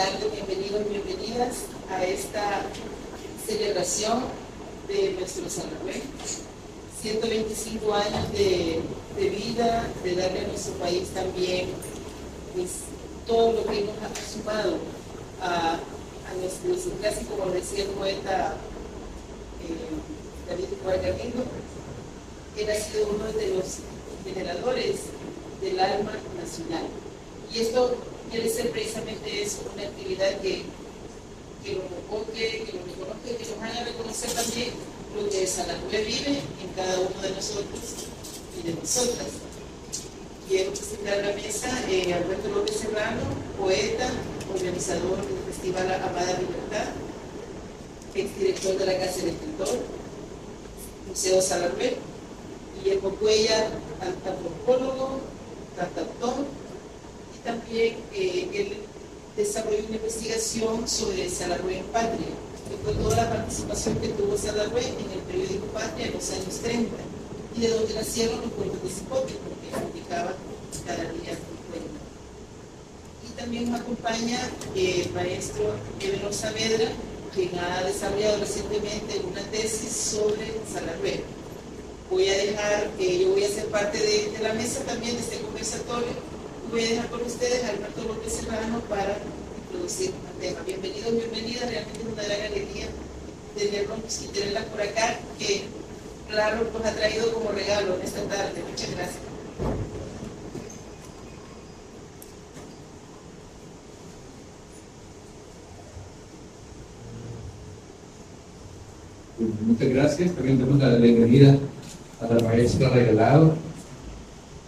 tardes, bienvenidos, bienvenidas a esta celebración de nuestro San Rafael. 125 años de vida, de darle a nuestro país también pues, todo lo que nos ha sumado a nuestro clásico, como decía el poeta David Guargamino. Él ha sido uno de los generadores del alma nacional. Y esto quiere ser precisamente eso, una actividad que lo convoque, que lo reconozca y que nos haga reconocer también lo que San Rafael vive en cada uno de nosotros y de nosotras. Quiero presentar a la mesa a Alberto López Serrano, poeta, organizador del Festival Amada Libertad, exdirector de la Casa del Escritor, Museo San Rafael, Guillermo Cuellar, antropólogo, cantautor, y también él desarrolló una investigación sobre San Rafael en Patria, que fue toda la participación que tuvo San Rafael en el periódico Patria en los años 30, y de donde nacieron los cuentos de Cipote, porque publicaba cada día un cuento. Y también nos acompaña el maestro Evero Saavedra, quien ha desarrollado recientemente una tesis sobre San Rafael. Voy a dejar, yo voy a ser parte de la mesa también de este conversatorio, y voy a dejar con ustedes a Alberto López Serrano para introducir el tema. Bienvenidos, bienvenidas, realmente es una gran alegría tenerlos y tenerlas por acá, que claro nos ha traído como regalo en esta tarde. Muchas gracias. Muchas gracias. También damos la bienvenida a la maestra Regalado.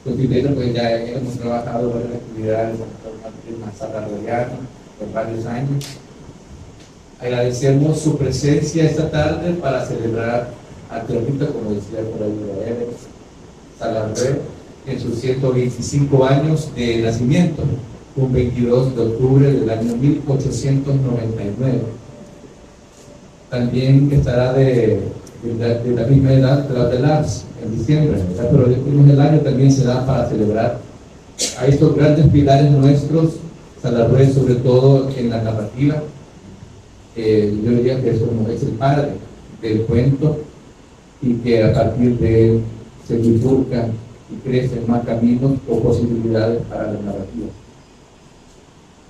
Pues primero, pues ya hemos trabajado en la actividad en la sala Royana por varios años. Agradecemos su presencia esta tarde para celebrar actualmente, como decía por ahí, San Rafael en sus 125 años de nacimiento, un 22 de octubre del año 1899. También estará de la misma edad de la de Lars en diciembre, ¿verdad? Pero después del año también se da para celebrar a estos grandes pilares nuestros, San Rafael, sobre todo en la narrativa. Yo diría que es el padre del cuento, y que a partir de él se bifurcan y crecen más caminos o posibilidades para la narrativa.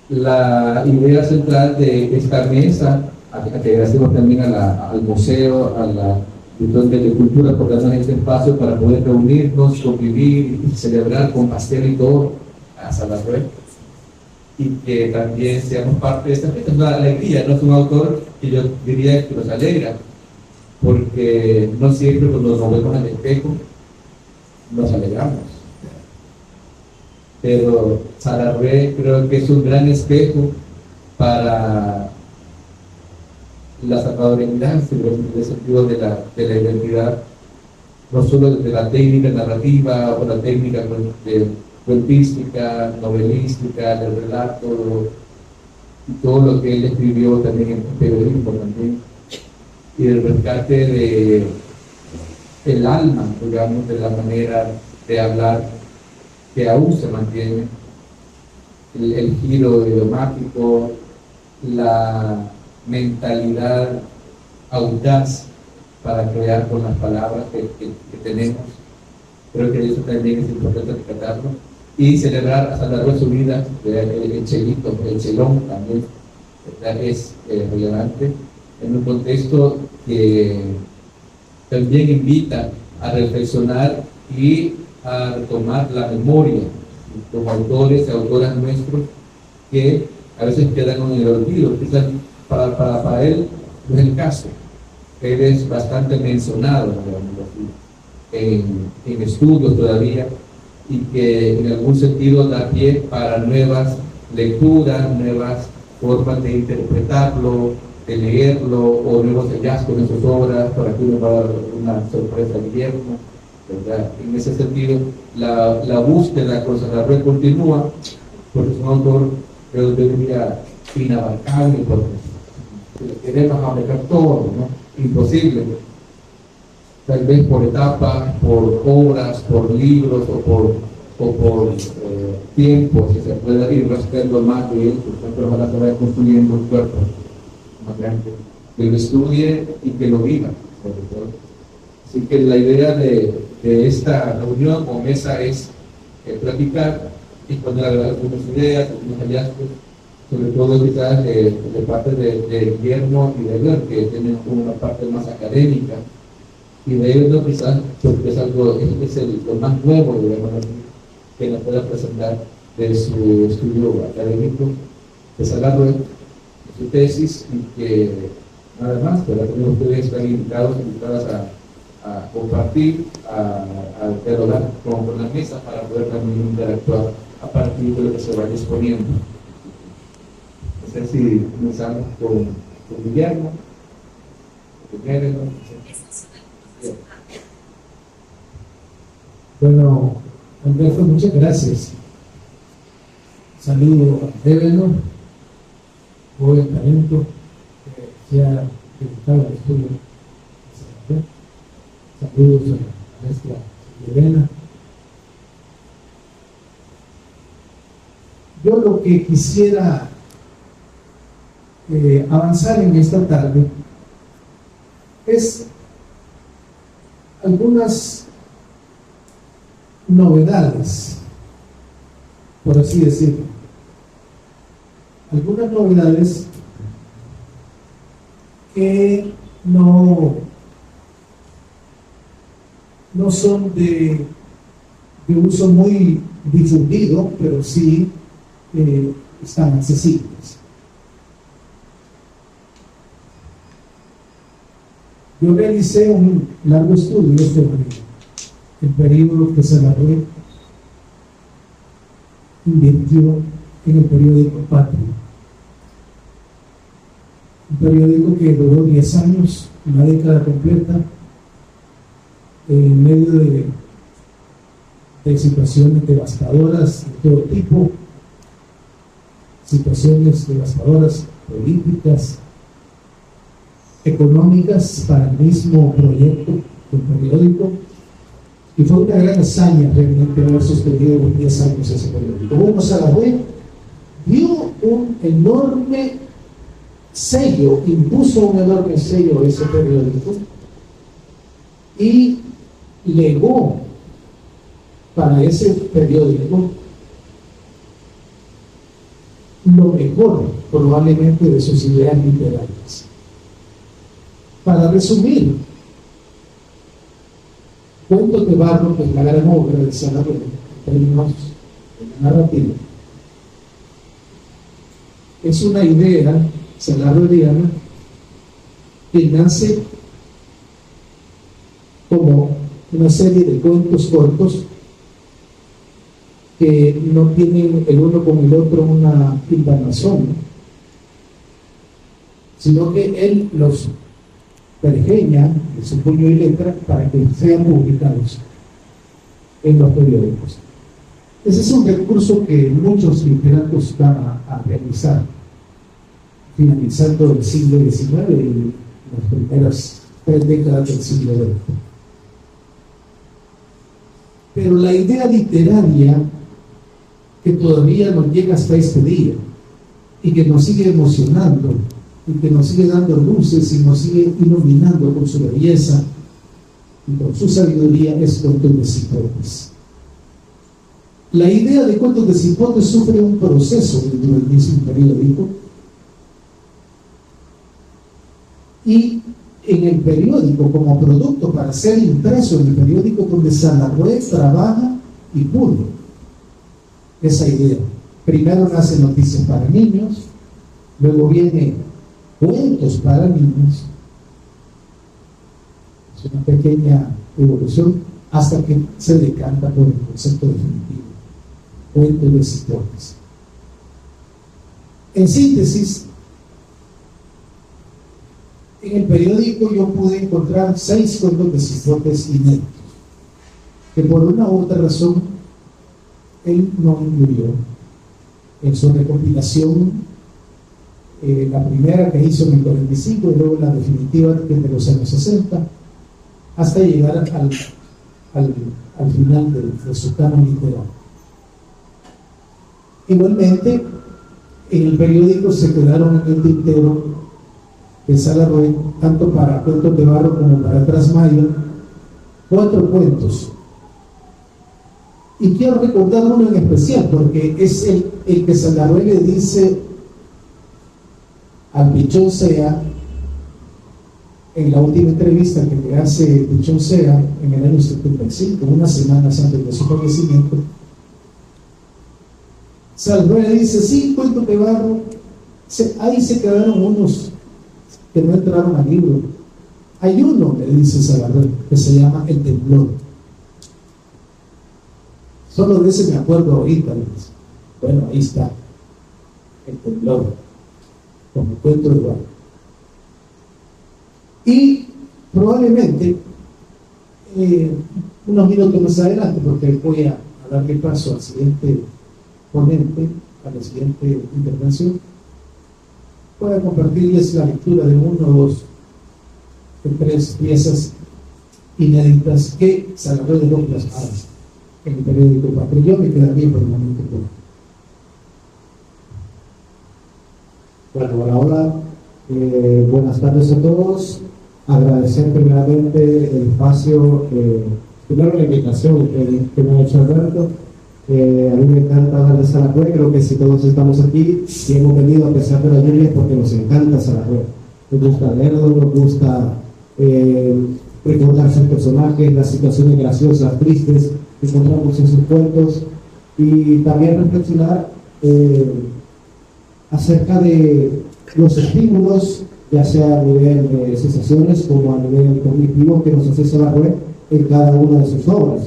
La idea central de esta mesa, agradecemos también al museo, a la Dirección de Cultura por darnos este espacio para poder reunirnos, convivir y celebrar con pastel y todo a San Rafael, y que también seamos parte de esta fiesta. Es una alegría, no es un autor que yo diría que nos alegra, porque no siempre cuando nos vemos al espejo nos alegramos, pero San Rafael creo que es un gran espejo para la salvadoreñidad, en el sentido de la identidad, no solo de la técnica narrativa o la técnica cuentística, novelística, del relato, y todo lo que él escribió también en periodismo también, y el rescate del alma, digamos, de la manera de hablar que aún se mantiene, el giro idiomático, la mentalidad audaz para crear con las palabras que tenemos. Creo que eso también es importante rescatarlo y celebrar hasta la su vida. El chelito, el chelón también, ¿verdad? Es relevante en un contexto que también invita a reflexionar y a retomar la memoria como autores y autoras nuestros que a veces quedan en el olvido. Quizás para él no es el caso. Él es bastante mencionado, digamos, en estudios todavía, y que en algún sentido da pie para nuevas lecturas, nuevas formas de interpretarlo, de leerlo, o nuevos hallazgos en sus obras, para que uno va a dar una sorpresa a Guillermo, ¿verdad? En ese sentido, la búsqueda con San Rafael continúa, porque es un autor, yo diría, inabarcable, porque queremos abarcar todo, ¿no? Imposible. Tal vez por etapas, por obras, por libros o o por tiempo, si se puede ir rascando más de él, pues ojalá se vaya construyendo un cuerpo más grande, que lo estudie y que lo viva, sobre todo. Así que la idea de esta reunión o mesa es platicar y poner algunas ideas, algunos hallazgos, sobre todo quizás de parte de Guillermo y de Edgar, que tienen una parte más académica, y de ellos no, quizás porque es algo, lo más nuevo, digamos, que nos pueda presentar de su estudio académico, desarrollo de su tesis, y que nada más, pero también ustedes están invitadas a compartir, a dialogar con la mesa para poder también interactuar a partir de lo que se vaya exponiendo. No sé si comenzamos con Guillermo, primero, ¿no? Bueno, Alberto, muchas gracias. Saludo a Deveno, joven talento, que se ha dedicado al estudio. Saludos a la maestra Elena. Yo lo que quisiera avanzar en esta tarde es algunas novedades, por así decirlo. Algunas novedades que no son de uso muy difundido, pero sí están accesibles. Yo realicé un largo estudio sobre el periodo que Sallarrué invirtió en el periódico Patria. Un periódico que duró 10 años, una década completa, en medio de situaciones devastadoras de todo tipo, situaciones devastadoras políticas, económicas para el mismo proyecto del periódico, y fue una gran hazaña realmente haber sostenido por 10 años ese periódico. Bueno, Sallarrué dio un enorme sello, impuso un enorme sello a ese periódico y legó para ese periódico lo mejor probablemente de sus ideas literarias. Para resumir, Cuentos de Barro, que es la gran obra de Sallarrué en términos de narrativa, es una idea sallarrueliana que nace como una serie de cuentos cortos que no tienen el uno con el otro una hilvanazón, sino que él los pergeña de su puño y letra para que sean publicados en los periódicos. Ese es un recurso que muchos literatos van a realizar finalizando el siglo XIX y las primeras 3 décadas del siglo XX. Pero la idea literaria que todavía nos llega hasta este día y que nos sigue emocionando y que nos sigue dando luces y nos sigue iluminando con su belleza y con su sabiduría es Cuentos de Cipotes. La idea de Cuentos de Cipotes sufre un proceso dentro del mismo periódico, y en el periódico, como producto para ser impreso en el periódico, donde Sallarrué trabaja y pude esa idea. Primero nace Noticias para Niños, luego viene Cuentos para Niños, es una pequeña evolución hasta que se decanta por el concepto definitivo, Cuentos de Cipotes. En síntesis, en el periódico yo pude encontrar 6 cuentos de Cipotes inéditos, que por una u otra razón él no incluyó en su recopilación, la primera que hizo en el 45 y luego la definitiva que es de los años 60, hasta llegar al final de su canon literario. Igualmente, en el periódico se quedaron en el tintero de Salarrué, tanto para Cuentos de Barro como para Trasmayo, 4 cuentos. Y quiero recordar uno en especial, porque es el que Salarrué le dice al Pichón Sea, en la última entrevista que le hace Pichón Sea en el año 75, unas semanas antes de su fallecimiento. Salarrué le dice: sí, Cuentos de Barro, ahí se quedaron unos que no entraron al libro. Hay uno, le dice Salarrué, que se llama El Temblor. Solo de ese me acuerdo ahorita. Bueno, ahí está, El Temblor, como Cuento de Barro. Y probablemente, unos minutos más adelante, porque voy a darle paso al siguiente ponente, a la siguiente intervención, voy a compartirles la lectura de 1, 2, 3 piezas inéditas que Salarrué dejó plasmadas en el periódico Patria. Yo me quedaría por el momento con... Bueno, hola, buenas tardes a todos. Agradecer primeramente el espacio, primero la invitación que me ha hecho Alberto. A mí me encanta hablar de Salarrué. Creo que si todos estamos aquí y hemos venido a pesar de la lluvia es porque nos encanta Salarrué. Nos gusta leerlo, nos gusta recordar sus personajes, las situaciones graciosas, tristes que encontramos en sus cuentos, y también reflexionar acerca de los estímulos, ya sea a nivel de sensaciones como a nivel cognitivo, que nos hace Salarrué en cada una de sus obras,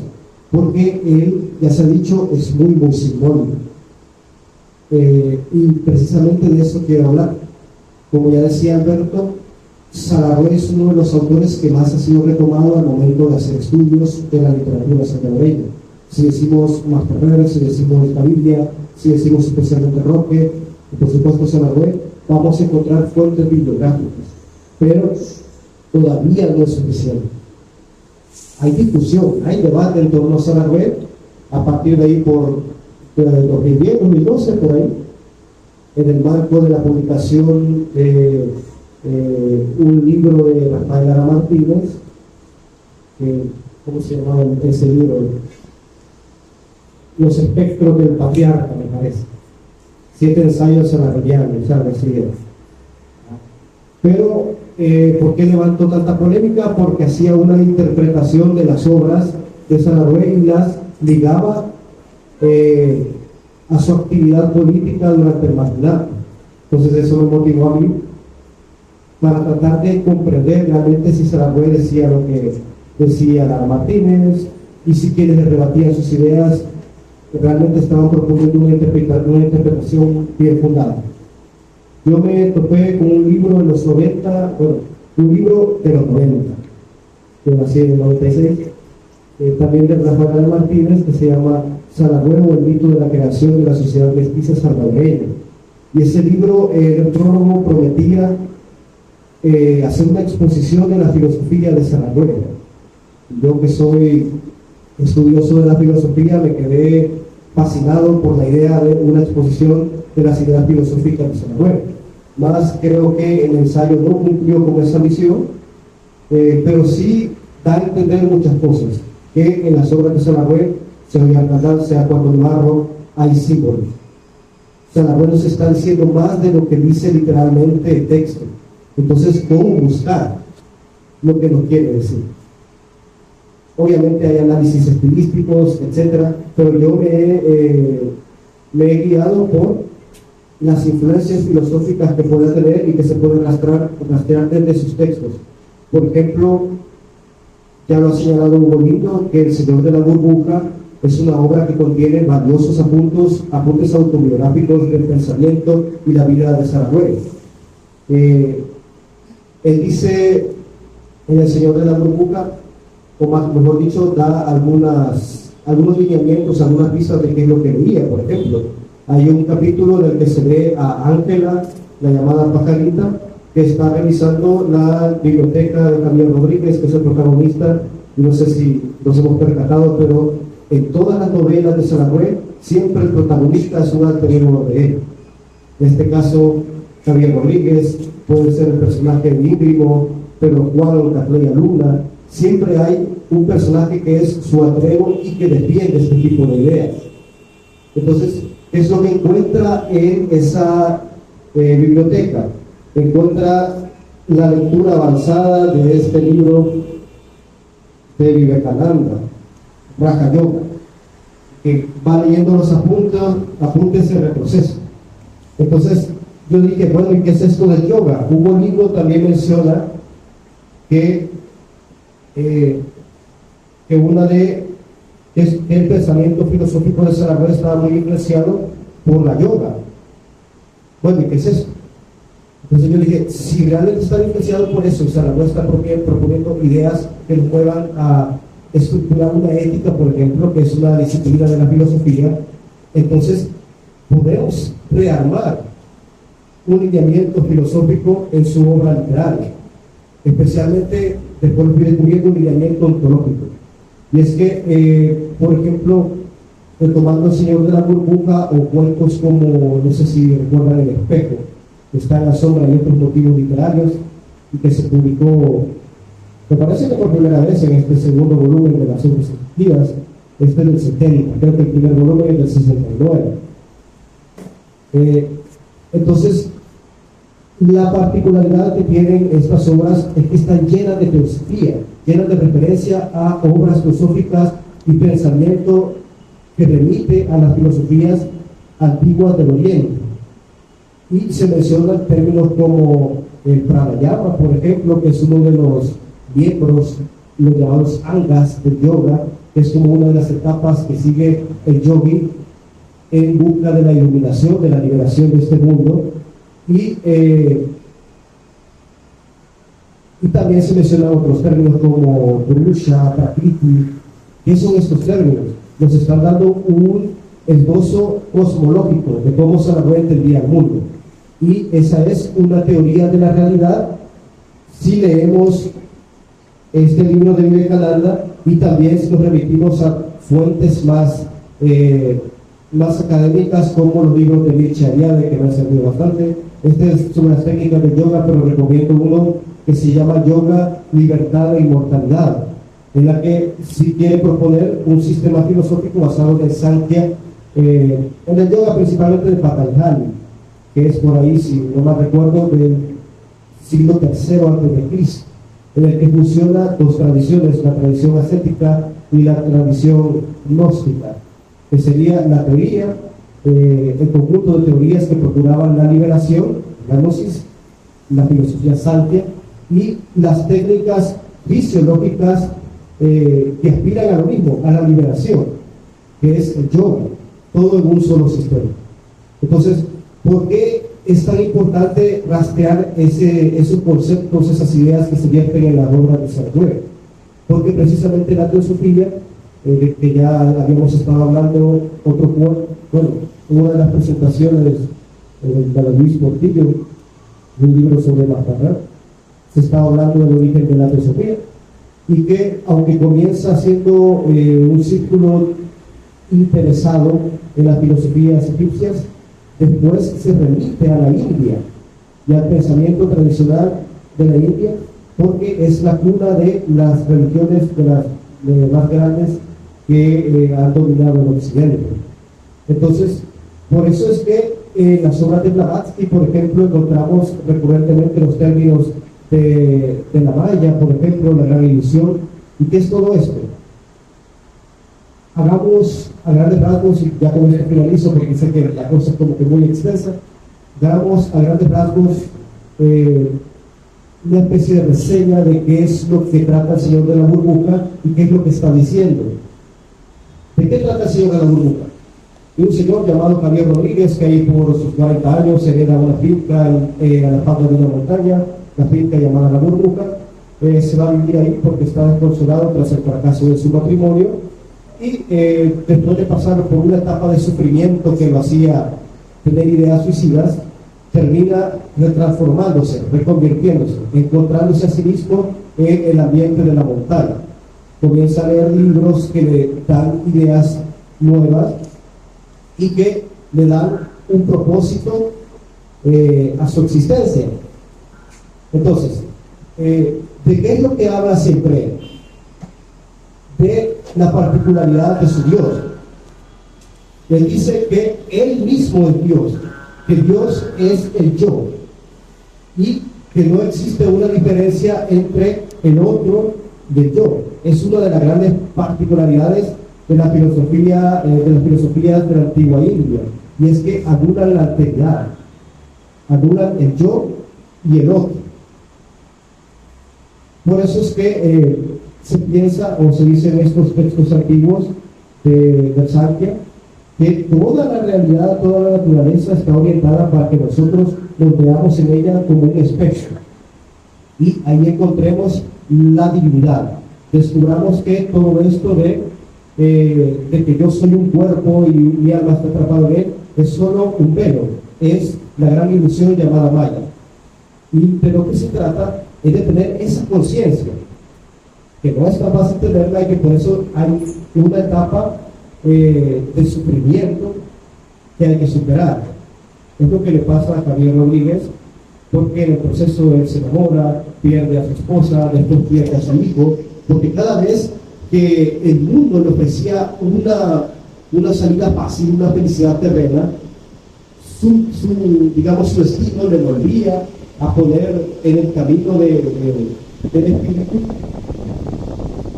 porque él, ya se ha dicho, es muy simbólico, y precisamente de eso quiero hablar. Como ya decía Alberto, Salarrué es uno de los autores que más ha sido retomado al momento de hacer estudios de la literatura salvadoreña. Si decimos Max Ferrer, si decimos la Biblia, si decimos especialmente Roque, y por supuesto Salarrué, vamos a encontrar fuentes bibliográficas, pero todavía no es suficiente. Hay discusión, hay debate en torno a Salarrué, a partir de ahí por 2010, 2012, por ahí, en el marco de la publicación de un libro de Rafael Lara Martínez, ¿cómo se llamaba ese libro? Los espectros del patriarca, me parece. 7 ensayos salarrianos, algo así era. Pero, ¿por qué levantó tanta polémica? Porque hacía una interpretación de las obras de Salarrué y las ligaba a su actividad política durante el marginato. Entonces eso me motivó a mí para tratar de comprender realmente si Salarrué decía lo que decía Lara Martínez, y si quienes le rebatían sus ideas realmente estaban proponiendo una interpretación bien fundada. Yo me topé con un libro de los 90, bueno, un libro de los 90, que nací en el 96, también de Rafael Lara Martínez, que se llama Salarrué o el mito de la creación de la sociedad mestiza salvadoreña. Y ese libro, el prólogo prometía hacer una exposición de la filosofía de Salarrué. Yo, que soy estudioso de la filosofía, me quedé fascinado por la idea de una exposición de las ideas filosóficas de Salarrué. Más creo que el ensayo no cumplió con esa misión, pero sí da a entender muchas cosas, que en las obras de Salarrué, sea Cuento de Barro, hay símbolos. Salarrué nos está diciendo más de lo que dice literalmente el texto. Entonces, ¿cómo buscar lo que nos quiere decir? Obviamente hay análisis estilísticos, etcétera, pero yo me he guiado por las influencias filosóficas que puede tener y que se pueden rastrear desde sus textos. Por ejemplo, ya lo ha señalado Hugo Lindo, que El Señor de la Burbuja es una obra que contiene valiosos apuntes autobiográficos del pensamiento y la vida de Salarrué. Él dice en El Señor de la Burbuja, o más, mejor dicho, da algunos lineamientos, algunas pistas de qué es lo que leía. Por ejemplo, hay un capítulo en el que se ve a Ángela, la llamada pajarita, que está revisando la biblioteca de Javier Rodríguez, que es el protagonista. No sé si nos hemos percatado, pero en todas las novelas de Saragüe, siempre el protagonista es un alter ego de él. En este caso, Javier Rodríguez puede ser el personaje de Íngrimo, pero Juan Catleya Luna, siempre hay un personaje que es su alter ego y que defiende este tipo de ideas. Entonces, es lo que encuentra en esa biblioteca. Encuentra la lectura avanzada de este libro de Vivekananda, Raja Yoga, que va leyendo los apuntes en retroceso. Entonces, yo dije, bueno, ¿y qué es esto del yoga? Hugo Lindo también menciona que el pensamiento filosófico de Saragüe estaba muy influenciado por la yoga. Bueno, ¿y qué es eso? Entonces yo dije, si realmente está influenciado por eso, y Saragüe está proponiendo ideas que nos muevan a estructurar una ética, por ejemplo, que es una disciplina de la filosofía, entonces podemos rearmar un lineamiento filosófico en su obra literaria, especialmente después fui descubriendo un lineamiento ontológico. Y es que, por ejemplo, tomando El Señor de la Burbuja o cuentos como, no sé si recuerdan, El Espejo, que está en La Sombra y otros motivos literarios, y que se publicó, me parece que por primera vez en este segundo volumen de Las Obras Efectivas, este es del 70, creo que el primer volumen es del 69. Entonces, la particularidad que tienen estas obras es que están llenas de teosofía, llenas de referencia a obras filosóficas y pensamiento que remite a las filosofías antiguas del Oriente. Y se mencionan términos como el pranayama, por ejemplo, que es uno de los miembros, los llamados angas del yoga, que es como una de las etapas que sigue el yogi en busca de la iluminación, de la liberación de este mundo. Y también se mencionan otros términos como Purusha, Prakriti. ¿Qué son estos términos? Nos están dando un esbozo cosmológico de cómo Saragüe entendía el mundo. Y esa es una teoría de la realidad si leemos este libro de Vivekananda y también si nos remitimos a fuentes más académicas como los libros de Mircea Eliade, que me han servido bastante. Este es sobre las técnicas de yoga, pero recomiendo uno que se llama Yoga, Libertad e Inmortalidad, en la que sí quiere proponer un sistema filosófico basado en el Sankhya, en el yoga principalmente de Patanjali, que es por ahí, si no mal recuerdo, del siglo III a.C., en el que fusiona dos tradiciones, la tradición ascética y la tradición gnóstica, que sería la teoría, el conjunto de teorías que procuraban la liberación, la gnosis, la filosofía Sankhya, y las técnicas fisiológicas que aspiran a lo mismo, a la liberación, que es el yoga, todo en un solo sistema. Entonces, ¿por qué es tan importante rastrear esos conceptos, esas ideas que se vierten en la obra de Saragüe? Porque precisamente la teosofía, que ya habíamos estado hablando, una de las presentaciones de Luis Portillo, de un libro sobre Maharaj, se está hablando del origen de la teosofía, y que aunque comienza siendo un círculo interesado en las filosofías egipcias, después se remite a la India y al pensamiento tradicional de la India, porque es la cuna de las religiones de las más grandes que han dominado el occidente. Entonces, por eso es que en las obras de Blavatsky, por ejemplo, encontramos recurrentemente los términos de la Maya, por ejemplo, la gran ilusión. ¿Y qué es todo esto? Hagamos a grandes rasgos, y ya con esto finalizo porque sé que la cosa es como que muy extensa, hagamos a grandes rasgos una especie de reseña de qué es lo que trata el Señor de la Burbuja y qué es lo que está diciendo. ¿De qué trata el Señor de la Burbuja? De un señor llamado Javier Rodríguez, que ahí por sus 40 años hereda una finca a la falda de una montaña, la finca llamada La Burbuja. Se va a vivir ahí porque está desconsolado tras el fracaso de su matrimonio, y después de pasar por una etapa de sufrimiento que lo hacía tener ideas suicidas, termina retransformándose, reconvirtiéndose, encontrándose a sí mismo en el ambiente de la montaña. comienza a leer libros que le dan ideas nuevas y que le dan un propósito a su existencia. Entonces, ¿de qué es lo que habla siempre? De la particularidad de su Dios. Él dice que Él mismo es Dios, que Dios es el yo, y que no existe una diferencia entre el otro y el yo. Es una de las grandes particularidades de la filosofía, de las filosofías de la antigua India, y es que anulan la alteridad, anulan el yo y el otro. Por eso es que se piensa o se dice en estos textos antiguos del Sankhya que toda la realidad, toda la naturaleza está orientada para que nosotros nos veamos en ella como un espejo y ahí encontremos la divinidad. Descubramos que todo esto de que yo soy un cuerpo y mi alma está atrapada en él es solo un velo, es la gran ilusión llamada Maya. Y de lo que se trata es de tener esa conciencia, que no es tan fácil tenerla y que por eso hay una etapa de sufrimiento que hay que superar. Es lo que le pasa a Javier Rodríguez, porque en el proceso él se enamora, pierde a su esposa, después pierde a su hijo, porque cada vez que el mundo le ofrecía una salida fácil, una felicidad terrena, su destino le volvía a poner en el camino del espíritu,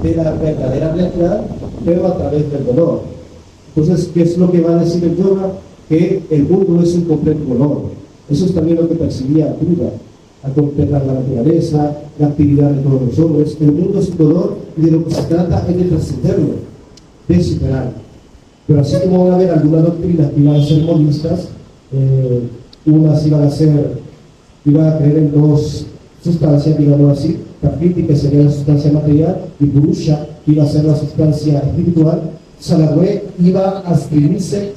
de la verdadera realidad, pero a través del dolor. Entonces, ¿qué es lo que va a decir el yoga? Que el mundo es un completo dolor. Eso es también lo que percibía Buda al contemplar la naturaleza, la actividad de todos los hombres. El mundo es un dolor y de lo que se trata es de trascenderlo, de superarlo. Pero así como van a haber algunas doctrinas que iban a ser monistas, unas iban a creer en dos sustancias, digamos así, Prakriti, que sería la sustancia material, y Purusha, que iba a ser la sustancia espiritual. Salagüe iba a adscribirse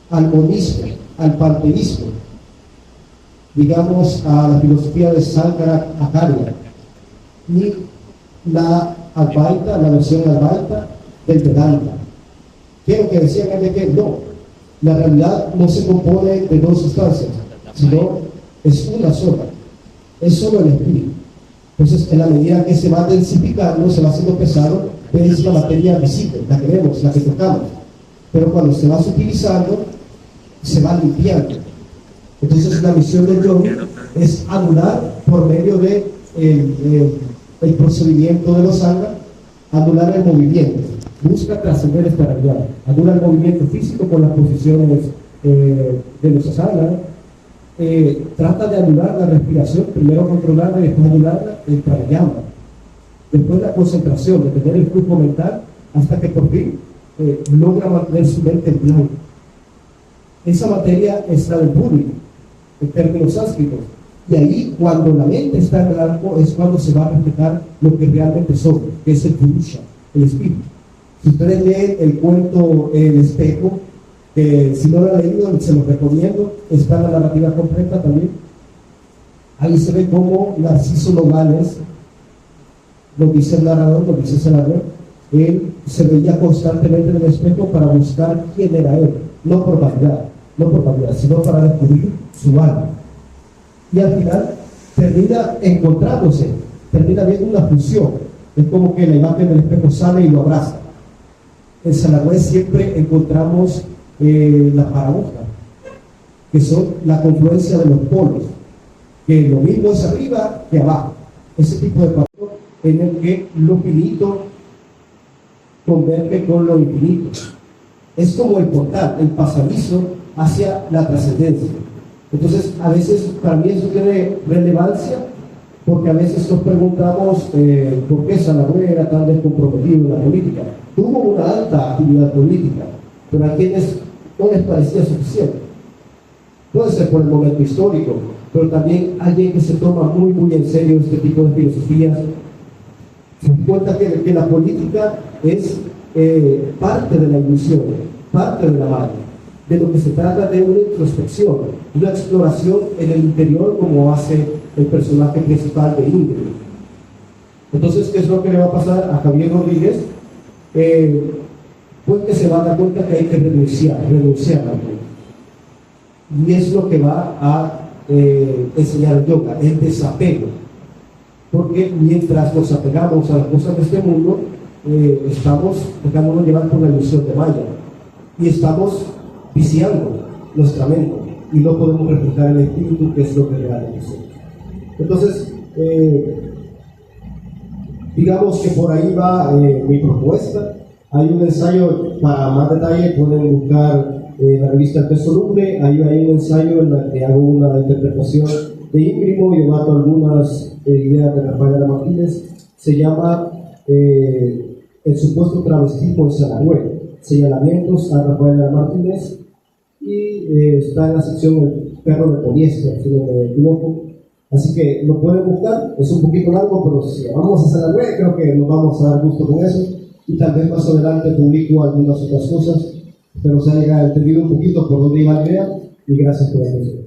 al monismo, al panteísmo, digamos a la filosofía de Sankara Acharya, y la Advaita, la versión Advaita del Vedanta. Quiero que decían que no, la realidad no se compone de dos sustancias, sino es una sola, es solo el espíritu. Entonces, en la medida que se va densificando, se va haciendo pesado, es la materia visible, la que vemos, la que tocamos. Pero cuando se va sutilizando, se va limpiando. Entonces, la misión del yogi es anular por medio de el procedimiento de los sanghas, anular el movimiento. Busca trascender esta realidad. Anula el movimiento físico con las posiciones de los asanas. Trata de anular la respiración, primero controlarla y después anularla, el pranayama. Después la concentración, de tener el flujo mental hasta que por fin logra mantener su mente en blanco. Esa materia es la del público, en términos sánscritos. Y ahí, cuando la mente está en blanco, es cuando se va a reflejar lo que realmente somos, que es el Purusha, el espíritu. Si ustedes leen el cuento El espejo, si no lo han leído, se los recomiendo, está en la narrativa completa también. Ahí se ve cómo Narciso Nogales, lo dice el narrador, lo dice Salvador, él se veía constantemente en el espejo para buscar quién era él, no por vanidad, sino para descubrir su alma. Y al final termina encontrándose, termina viendo una fusión. Es como que la imagen del espejo sale y lo abraza. En Salagüe siempre encontramos la paradoja, que son la confluencia de los polos, que lo mismo es arriba que abajo. Ese tipo de paradoja en el que lo finito converge con lo infinito. Es como el portal, el pasadizo hacia la trascendencia. Entonces, a veces para mí eso tiene relevancia, porque a veces nos preguntamos por qué Salagüe era tan descomprometido en la política. Tuvo una alta actividad política, pero a quienes no les parecía suficiente. Puede ser por el momento histórico, pero también alguien que se toma muy en serio este tipo de filosofías se da cuenta que la política es parte de la ilusión, parte de la magia. De lo que se trata de una introspección, una exploración en el interior, como hace el personaje principal de Ingrid. Entonces, ¿qué es lo que le va a pasar a Javier Rodríguez? Pues que se va a dar cuenta que hay que renunciar a algo. Y es lo que va a enseñar el yoga, el desapego. Porque mientras nos apegamos a las cosas de este mundo, estamos dejándonos llevar por la ilusión de Maya y estamos viciando nuestra mente y no podemos reflejar el espíritu, que es lo que realmente somos. Entonces, digamos que por ahí va mi propuesta. Hay un ensayo, para más detalle pueden buscar la revista El Peso Lumbre. Ahí hay un ensayo en el que hago una interpretación de Ímprimo y debato algunas ideas de Rafael Lara Martínez. Se llama El supuesto travestismo de Salagüe, señalamientos a Rafael Lara Martínez, y está en la sección El perro de poliéster, si no me equivoco. Así que lo pueden buscar, es un poquito largo, pero si vamos a Salagüe, creo que nos vamos a dar gusto con eso. Y tal vez más adelante publico algunas otras cosas, pero se haya entendido un poquito por dónde iba la idea, y gracias por la atención.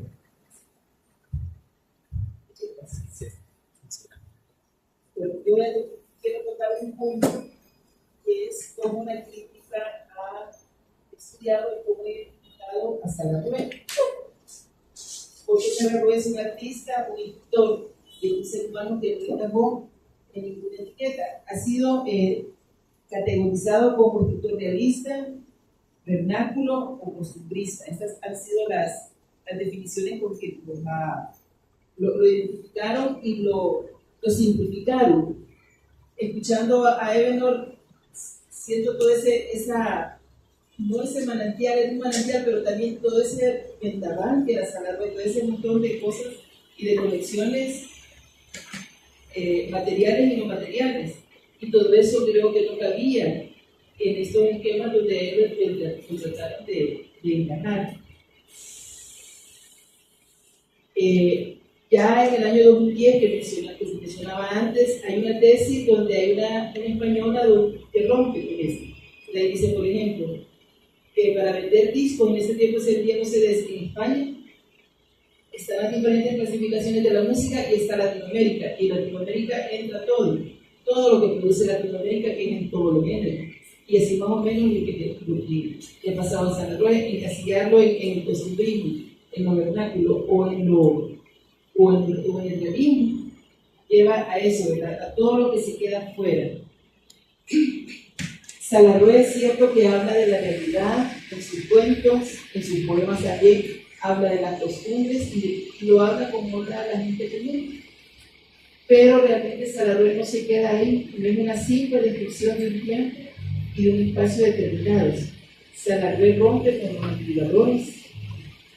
Yo quiero tocar un punto que es como una crítica a estudiado y cómo he invitado a Salagüe. Porque Salagüe es un artista, un escritor, un ser humano que no encajó en ninguna etiqueta. Ha sido categorizado como escritor realista, vernáculo o costumbrista. Estas han sido las definiciones con que lo identificaron y lo simplificaron. Escuchando a Ebenor, siento todo no ese manantial, es un manantial, pero también todo ese vendaval que era Salagüe, todo ese montón de cosas y de conexiones materiales y no materiales. Y todo eso creo que no cabía en estos esquemas donde ellos trataron de enganar. Ya en el año 2010, que se mencionaba antes, hay una tesis donde hay una española que rompe con eso. Le dice, por ejemplo, que para vender discos en ese tiempo se vendían CDs en España. Están las diferentes clasificaciones de la música y está Latinoamérica. Y en Latinoamérica entra todo lo que produce Latinoamérica, que es en todos los géneros. Y así más o menos lo que pasaba en Salagüe, encasillarlo en el costumbrismo, en lo vernáculo o en el realismo, lleva a eso, ¿verdad? A todo lo que se queda fuera. Salagüe es cierto que habla de la realidad en sus cuentos, en sus poemas también, habla de las costumbres y lo habla como habla la gente común. Pero realmente Salagüe no se queda ahí, no es una simple descripción de un tiempo y de un espacio determinados. Salagüe rompe con los manipuladores,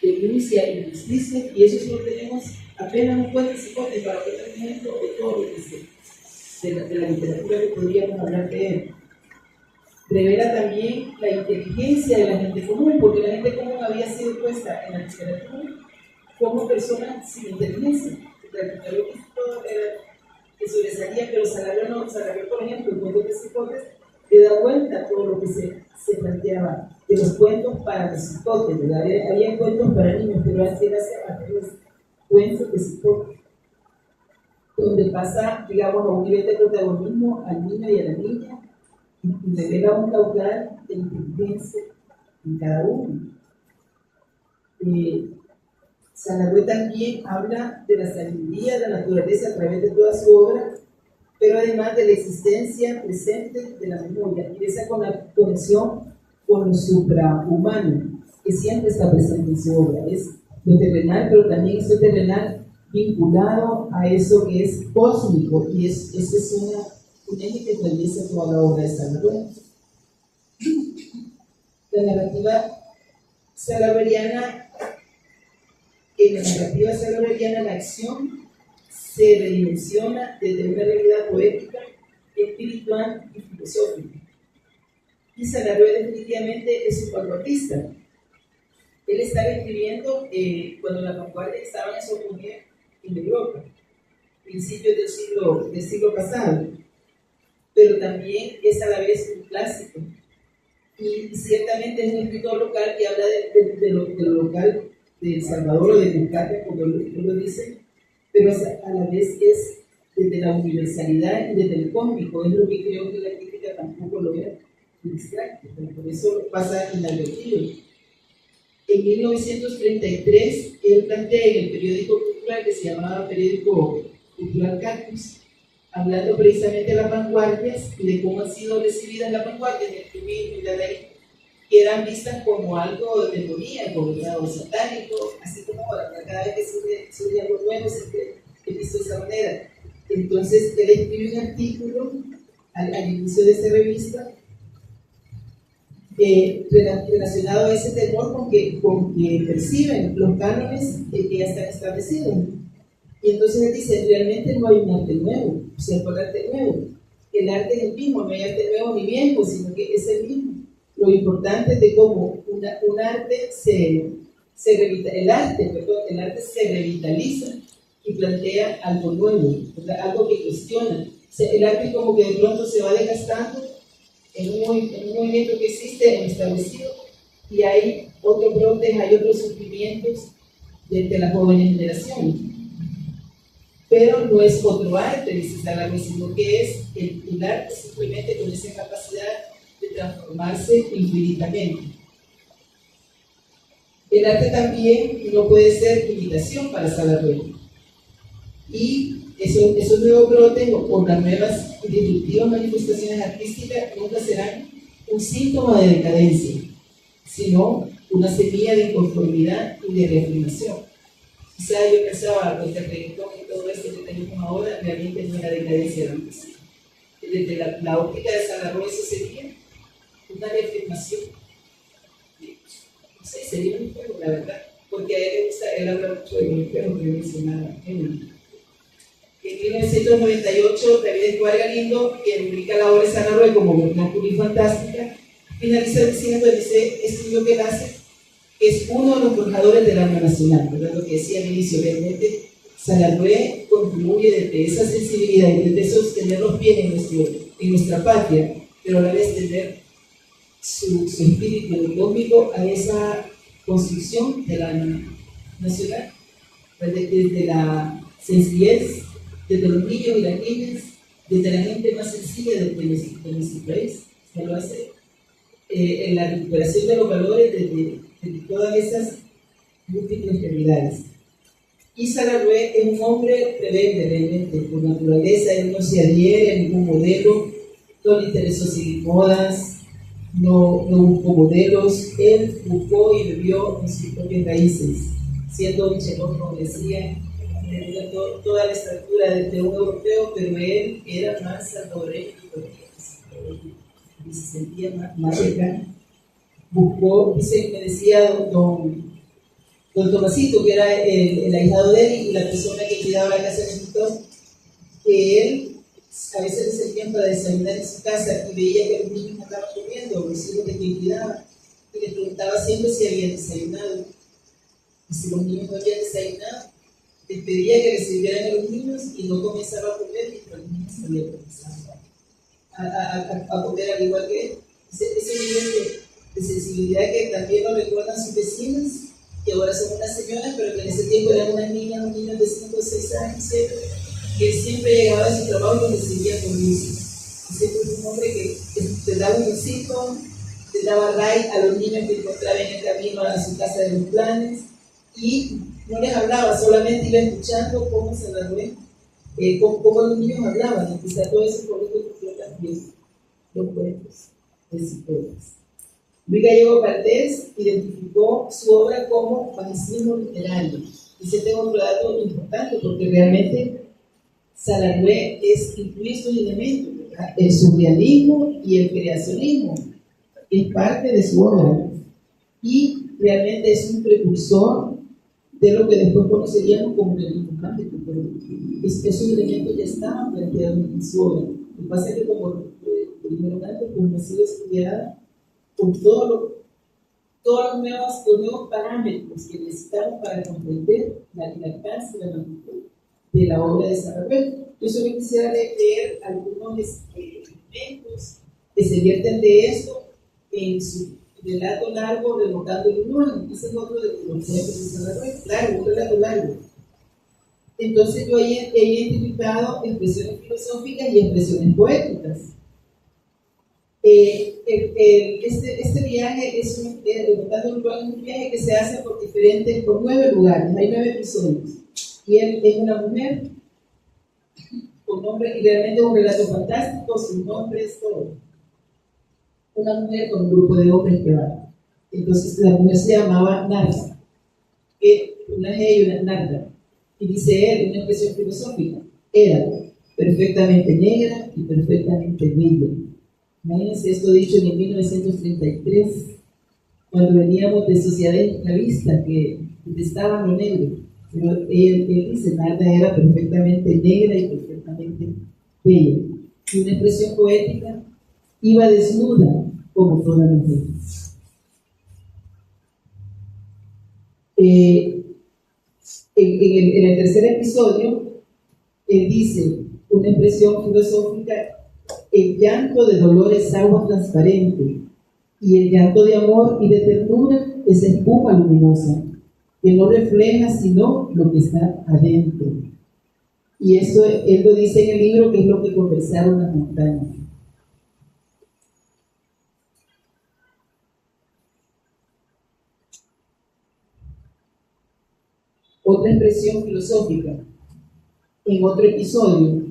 denuncia injusticia, y eso solo tenemos apenas un cuento cipote para otro momento de todo lo que de la literatura que podríamos hablar de él. Revela también la inteligencia de la gente común, porque la gente común había sido puesta en la literatura como personas sin inteligencia. Lo que todo era que sobresalía, pero Salagüe no. Salagüe, por ejemplo, el cuento de Cipotes le da vuelta a todo lo que se planteaba de los cuentos para los cipotes, ¿verdad? Había cuentos para niños, pero así era los cuentos de Cipotes, donde pasa, digamos, a un nivel de protagonismo al niño y a la niña, y revela un caudal de inteligencia en cada uno. Salagüe también habla de la sabiduría de la naturaleza a través de toda su obra, pero además de la existencia presente de la memoria y de esa conexión con lo suprahumano que siempre está presente en su obra. Es lo terrenal, pero también es lo terrenal vinculado a eso que es cósmico, y ese es un eje que atraviesa toda la obra de Salagüe. La narrativa salagüeriana. En la narrativa salagüeriana, la acción se redimensiona desde una realidad poética, espiritual y filosófica. Y Salagüe definitivamente es un vanguardista. Él estaba escribiendo cuando la vanguardia estaba en su auge en Europa, principios del siglo pasado, pero también es a la vez un clásico. Y ciertamente es un escritor local que habla de lo local de El Salvador o de Yucatán, como lo dice, pero a la vez es desde la universalidad y desde el cómico. Es lo que creo que la crítica tampoco logra abstracto, por eso pasa inadvertido. En 1933, él plantea en el periódico cultural que se llamaba Periódico Cultural Cactus, hablando precisamente de las vanguardias y de cómo han sido recibidas las vanguardias del feminismo y la ley, que eran vistas como algo demoníaco, algo satánico, así como ahora, cada vez que surge algo nuevo se visto de esa manera. Entonces, él escribe un artículo al inicio de esta revista relacionado a ese temor con que perciben los cánones que ya están establecidos. Y entonces él dice, realmente no hay un arte nuevo, o sea, por arte nuevo. El arte es el mismo, no hay arte nuevo ni viejo, sino que es el mismo. Lo importante es de cómo un arte el arte se revitaliza y plantea algo nuevo, algo que cuestiona. O sea, el arte como que de pronto se va desgastando en un movimiento que existe establecido, y hay otros brotes, hay otros sufrimientos de las jóvenes generaciones. Pero no es otro arte, dice Salarwé, sino que es el arte simplemente con esa capacidad de transformarse infinitamente. El arte también no puede ser imitación para Salarwé. Y esos nuevos brotes o las nuevas y disruptivas manifestaciones artísticas nunca serán un síntoma de decadencia, sino una semilla de inconformidad y de reafirmación. Quizá yo pensaba que el reggaetón y todo esto que tenemos ahora realmente no era decadencia, era antes. Desde la óptica de Salarwé eso sería una reafirmación. No sé, sería un juego, la verdad, porque a él le gusta, él habla mucho de un juego que mencionaba. En 1998, David Escobar Galindo, que publica la obra de Salarwé como vernácula y fantástica, finaliza diciendo, escribió que él hace, es uno de los forjadores del alma nacional, ¿verdad? Lo que decía al inicio, realmente Salarwé contribuye desde esa sensibilidad y desde sostener los pies en nuestra patria, pero a la vez tener su espíritu cósmico a esa construcción del alma nacional, desde la sencillez, desde los niños y las niñas, desde la gente más sencilla de nuestro país. Se lo hace en la recuperación de los valores de todas esas múltiples realidades. Y Salarwé es un hombre rebelde realmente, por naturaleza. Él no se adhiere a ningún modelo, no le interesó seguir modas, no buscó modelos. Él buscó y vivió en sus propias raíces, siendo un chelón, como decía, toda la estatura de un europeo, pero él era más salvadoreño y se sentía más cercano. Buscó, me decía don Tomasito, que era el ahijado de él y la persona que cuidaba la casa de su doctor, que él a veces le servían para desayunar en su casa y veía que los niños andaban comiendo, los hijos de quien cuidaba, y le preguntaba siempre si habían desayunado. Y si los niños no habían desayunado, les pedía que recibieran a los niños y no comenzaba a comer mientras los niños habían comenzado a comer al igual que él. Ese nivel de sensibilidad que también lo recuerdan sus vecinas, que ahora son unas señoras, pero que en ese tiempo eran unas niñas, unos niños de 5 o 6 años, ¿cierto? Que él siempre llegaba a su trabajo y los recibía con luz. Siempre fue un hombre que te daba un besito, te daba like a los niños que encontraba en el camino a su casa de los planes, y no les hablaba, solamente iba escuchando cómo Salarwé, cómo los niños hablaban, y quizá todo eso por lo que también los cuentos de sus poetas. Luis Gallego Valdés identificó su obra como panismo literario. Y se tengo un dato importante, porque realmente Salarwé incluye estos elementos, ¿verdad? El surrealismo y el creacionismo es parte de su obra, y realmente es un precursor de lo que después conoceríamos como realismo mágico, pero esos elementos ya estaban planteados en su obra. Lo que pasa es que, como dijeron antes, pues no ha sido estudiada con todos los nuevos parámetros que necesitamos para comprender la alcance y la magnitud de la obra de Salarwé. Yo solo quisiera leer algunos elementos que se vierten de esto en su relato largo, Revocando el Humano. Ese es otro de los poetas de Salarwé. Claro, un relato largo. Entonces yo he identificado expresiones filosóficas y expresiones poéticas. Este viaje es un viaje que se hace por 9 lugares, hay 9 episodios. Y él es una mujer con nombre, y realmente es un relato fantástico, su nombre es todo. Una mujer con un grupo de hombres que van. Entonces la mujer se llamaba Narda, una G y una Narda. Y dice él, una expresión filosófica, era perfectamente negra y perfectamente bella. Imagínense esto dicho en 1933, cuando veníamos de sociedades esclavistas que detestaban lo negro. Pero él dice, Narda era perfectamente negra y perfectamente bella. Y una expresión poética, iba desnuda como toda mujer. En el tercer episodio, él dice una expresión filosófica: el llanto de dolor es agua transparente, y el llanto de amor y de ternura es espuma luminosa, que no refleja sino lo que está adentro. Y eso él lo dice en el libro, que es lo que conversaron las montañas. Otra expresión filosófica, en otro episodio: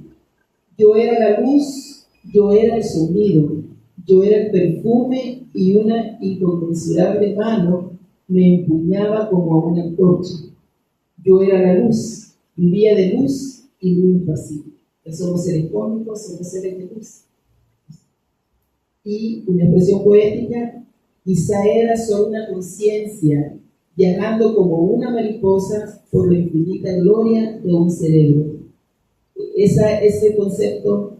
yo era la luz, yo era el sonido, yo era el perfume, y una inconmensurable mano me empuñaba como a una antorcha. Yo era la luz, vivía de luz y muy impasible. Somos seres cómicos, somos seres de luz. Y una expresión poética: quizá era solo una conciencia viajando como una mariposa por la infinita gloria de un cerebro. Ese concepto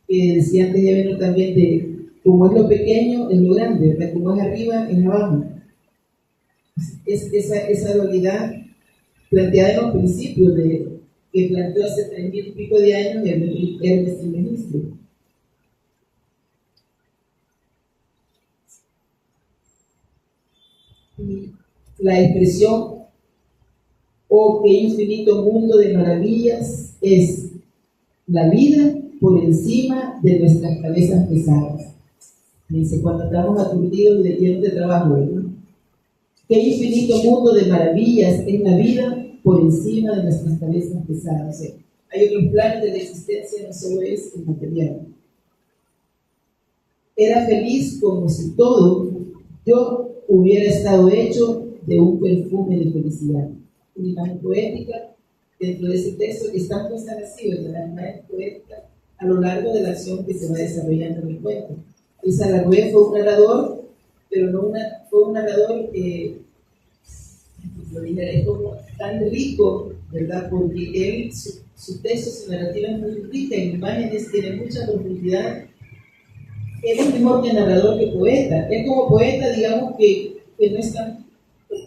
que decía antes ya vino también de como es lo pequeño es lo grande, ¿verdad? Como es arriba es abajo. Esa dualidad planteada en los principios que planteó hace 3000 y pico de años Hermes Trismegisto. Y la expresión "oh, qué infinito mundo de maravillas" es la vida por encima de nuestras cabezas pesadas. Dice, cuando estamos aturdidos y llenos de trabajo, ¿verdad? Qué infinito mundo de maravillas es la vida por encima de nuestras cabezas pesadas. O sea, hay otros planes de la existencia, no solo es el material. Era feliz como si todo yo hubiera estado hecho de un perfume de felicidad. Una imagen poética dentro de ese texto que están puestas así, ¿verdad? La imagen poética a lo largo de la acción que se va desarrollando en el cuento. Y Saragüe fue un narrador, pero no fue un narrador es como tan rico, ¿verdad? Porque él, su texto, su narrativa es muy rica en imágenes, tiene mucha profundidad. Él es mejor que narrador que poeta. Él como poeta, digamos que no es tan,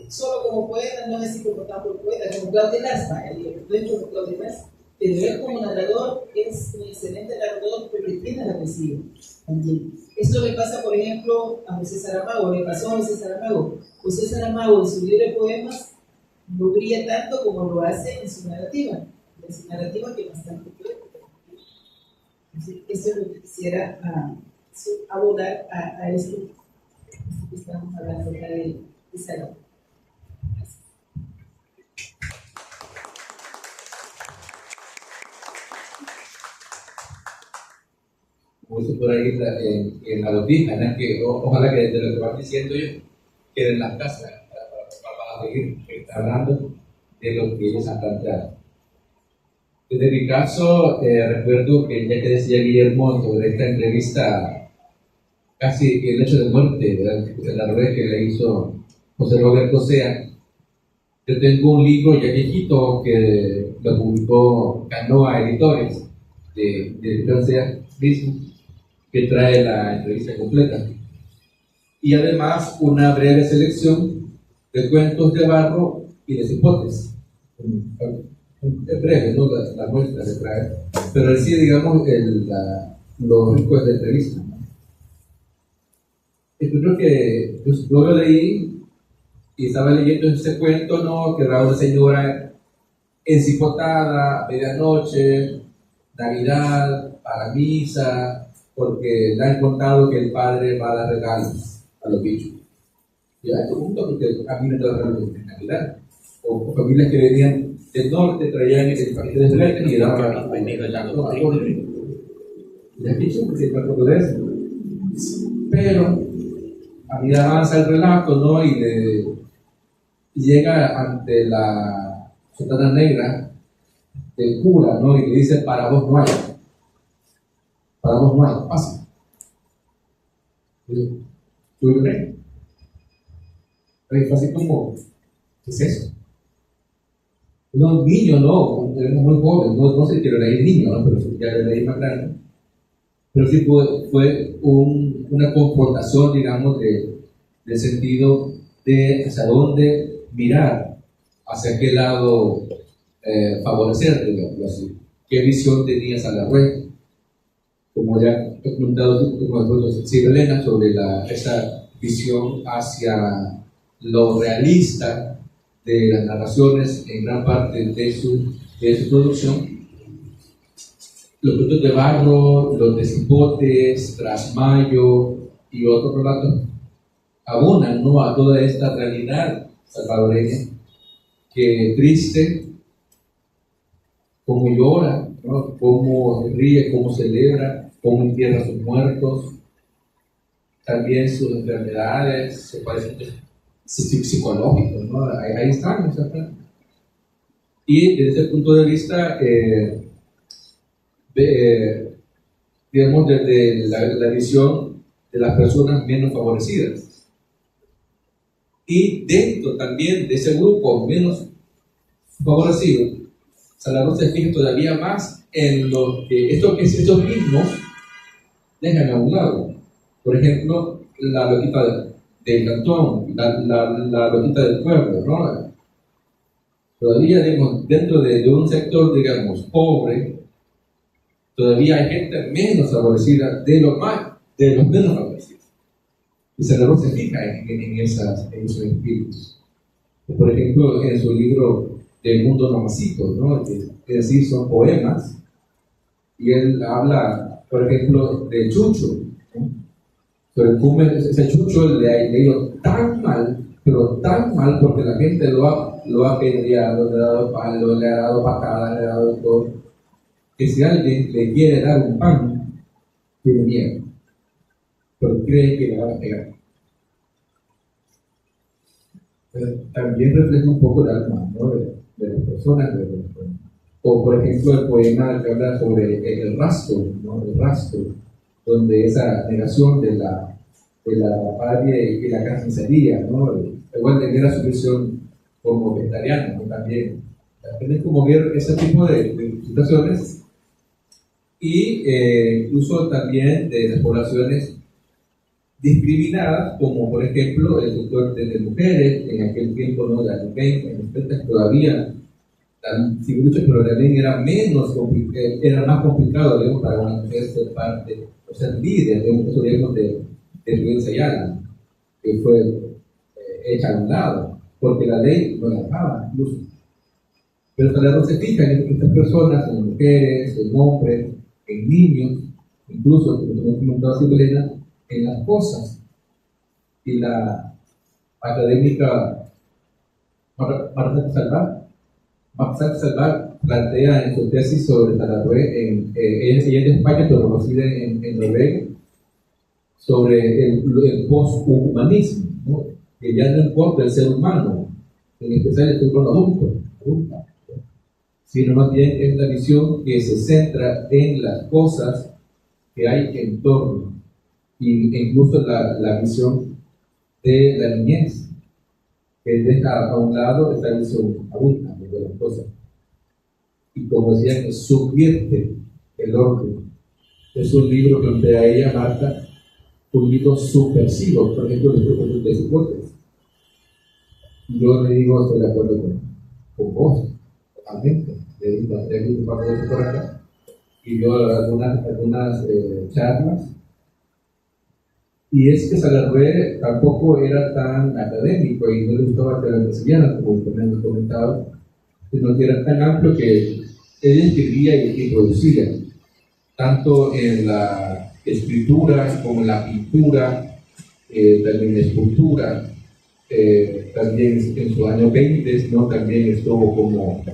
solo como poeta, no es así como tan poeta, como Claudio Laspa, no es como Claudio Laspa. Pero él como narrador es un excelente narrador porque tiene la poesía también. Esto le pasa, por ejemplo, a José Saramago, le pasó a José Saramago. José Saramago en su libro de poemas no brilla tanto como lo hace en su narrativa que es bastante poética. Eso es lo que quisiera abordar a esto que estamos hablando acá de Saramago. Como dice por ahí en la noticia, ¿no? Que ojalá que desde lo que van diciendo yo queden en las casas para seguir hablando de lo que ellos han planteado. Desde mi caso, recuerdo que ya que decía Guillermo sobre esta entrevista, casi el hecho de muerte, de la rueda que le hizo José Roberto Sea, yo tengo un libro ya viejito que lo publicó Canoa Editores, de Sea mismo, que trae la entrevista completa. Y además una breve selección de cuentos de Barro y de Cipotes. Es breve, ¿no? La muestra que trae. Pero sí, digamos, los ricos de entrevista. Yo creo que yo lo leí y estaba leyendo ese cuento, ¿no? Que era una señora encipotada, medianoche, Navidad, para misa, porque le han contado que el padre va a dar regalos a los bichos. Y hay un punto porque a mí me traen regalos en Navidad. O familias que venían del norte, traían el paquete de juguetes y daban a los bichos, porque se trata de eso. Pero a medida avanza el relato, ¿no? Y llega ante la sotana negra del cura, ¿no? Y le dice: para vos no hay, pasa. ¿Tú crees? Fue así como, ¿qué es eso? Un niño, no, éramos muy jóvenes, no sé si quiero leer niño, ¿no? Pero ya lo leí más grande. Pero sí fue una confrontación, digamos, del sentido de hacia dónde mirar, hacia qué lado favorecer, digamos así. ¿Qué visión tenía Salarrué? Como ya he comentado con Elena sobre esa visión hacia lo realista de las narraciones en gran parte de su producción. Los frutos de barro, los de cipotes, Trasmayo y otros relatos abonan, ¿no?, a toda esta realidad salvadoreña que triste, cómo llora, ¿no?, cómo ríe, cómo celebra, cómo entierra a sus muertos, también sus enfermedades, se parecen psicológicos, ¿no? Ahí están, ¿no? Y desde ese punto de vista, digamos, desde la visión de las personas menos favorecidas. Y dentro también de ese grupo menos favorecido, Salarrué se fija todavía más en lo que estos mismos dejan a un lado. Por ejemplo, la loquita del cantón, la loquita del pueblo, ¿no? Todavía, digamos, dentro de un sector, digamos, pobre, todavía hay gente menos favorecida de los menos favorecidos. Y Salarrué se fija en esos espíritus. Por ejemplo, en su libro del mundo nomacito, ¿no?, es decir, son poemas, y él habla, por ejemplo, de Chucho, ¿no? Pero como ese Chucho le ha ido tan mal, pero tan mal, porque la gente lo ha apedreado, le ha dado palo, le ha dado patadas, le ha dado todo, que si alguien le quiere dar un pan, tiene miedo, pero cree que le van a pegar. También refleja un poco el alma, ¿no?, de las personas. O por ejemplo el poema que habla sobre el rastro, ¿no?, el rastro, donde esa negación de la patria y la carnicería, ¿no? Igual tenía su visión como vegetariano, ¿no?, también. También como ver ese tipo de situaciones, y incluso también de las poblaciones discriminadas, como por ejemplo el sector de mujeres, en aquel tiempo, ¿no?, de las 20, en los 30 todavía, sin mucho, pero también era más complicado, digamos, para una mujer ser parte, o ser líder, digamos, de Rubén Sayala, que fue hecha a un lado, porque la ley no la dejaba, incluso. Pero Salarrué se fija en estas personas, en mujeres, en hombres, en niños, incluso, como hemos comentado Silvia, en las cosas. Y la académica Marta Salvar plantea en su tesis sobre Salarrué, ella es de España, pero reside en Noruega, sobre el posthumanismo, ¿no?, que ya no importa el ser humano, en especial el ser humano adulta, sino más bien es la visión que se centra en las cosas que hay en torno, e incluso la visión de la niñez, que deja a un lado esta visión adulta de las cosas, y como decía, que subvierte el orden. Es un libro que plantea ella, Marta, un libro subversivo, por ejemplo, los grupos de deportes. Yo le digo, estoy de acuerdo con vos, totalmente. Le digo un par de veces por acá, y yo algunas charlas. Y es que Salarrué tampoco era tan académico y no le gustaba que lo enseñaran, como también hemos comentado, sino que era tan amplio que él escribía y producía, tanto en la escritura como en la pintura, también en la escultura, también en sus años 20, ¿no? También estuvo como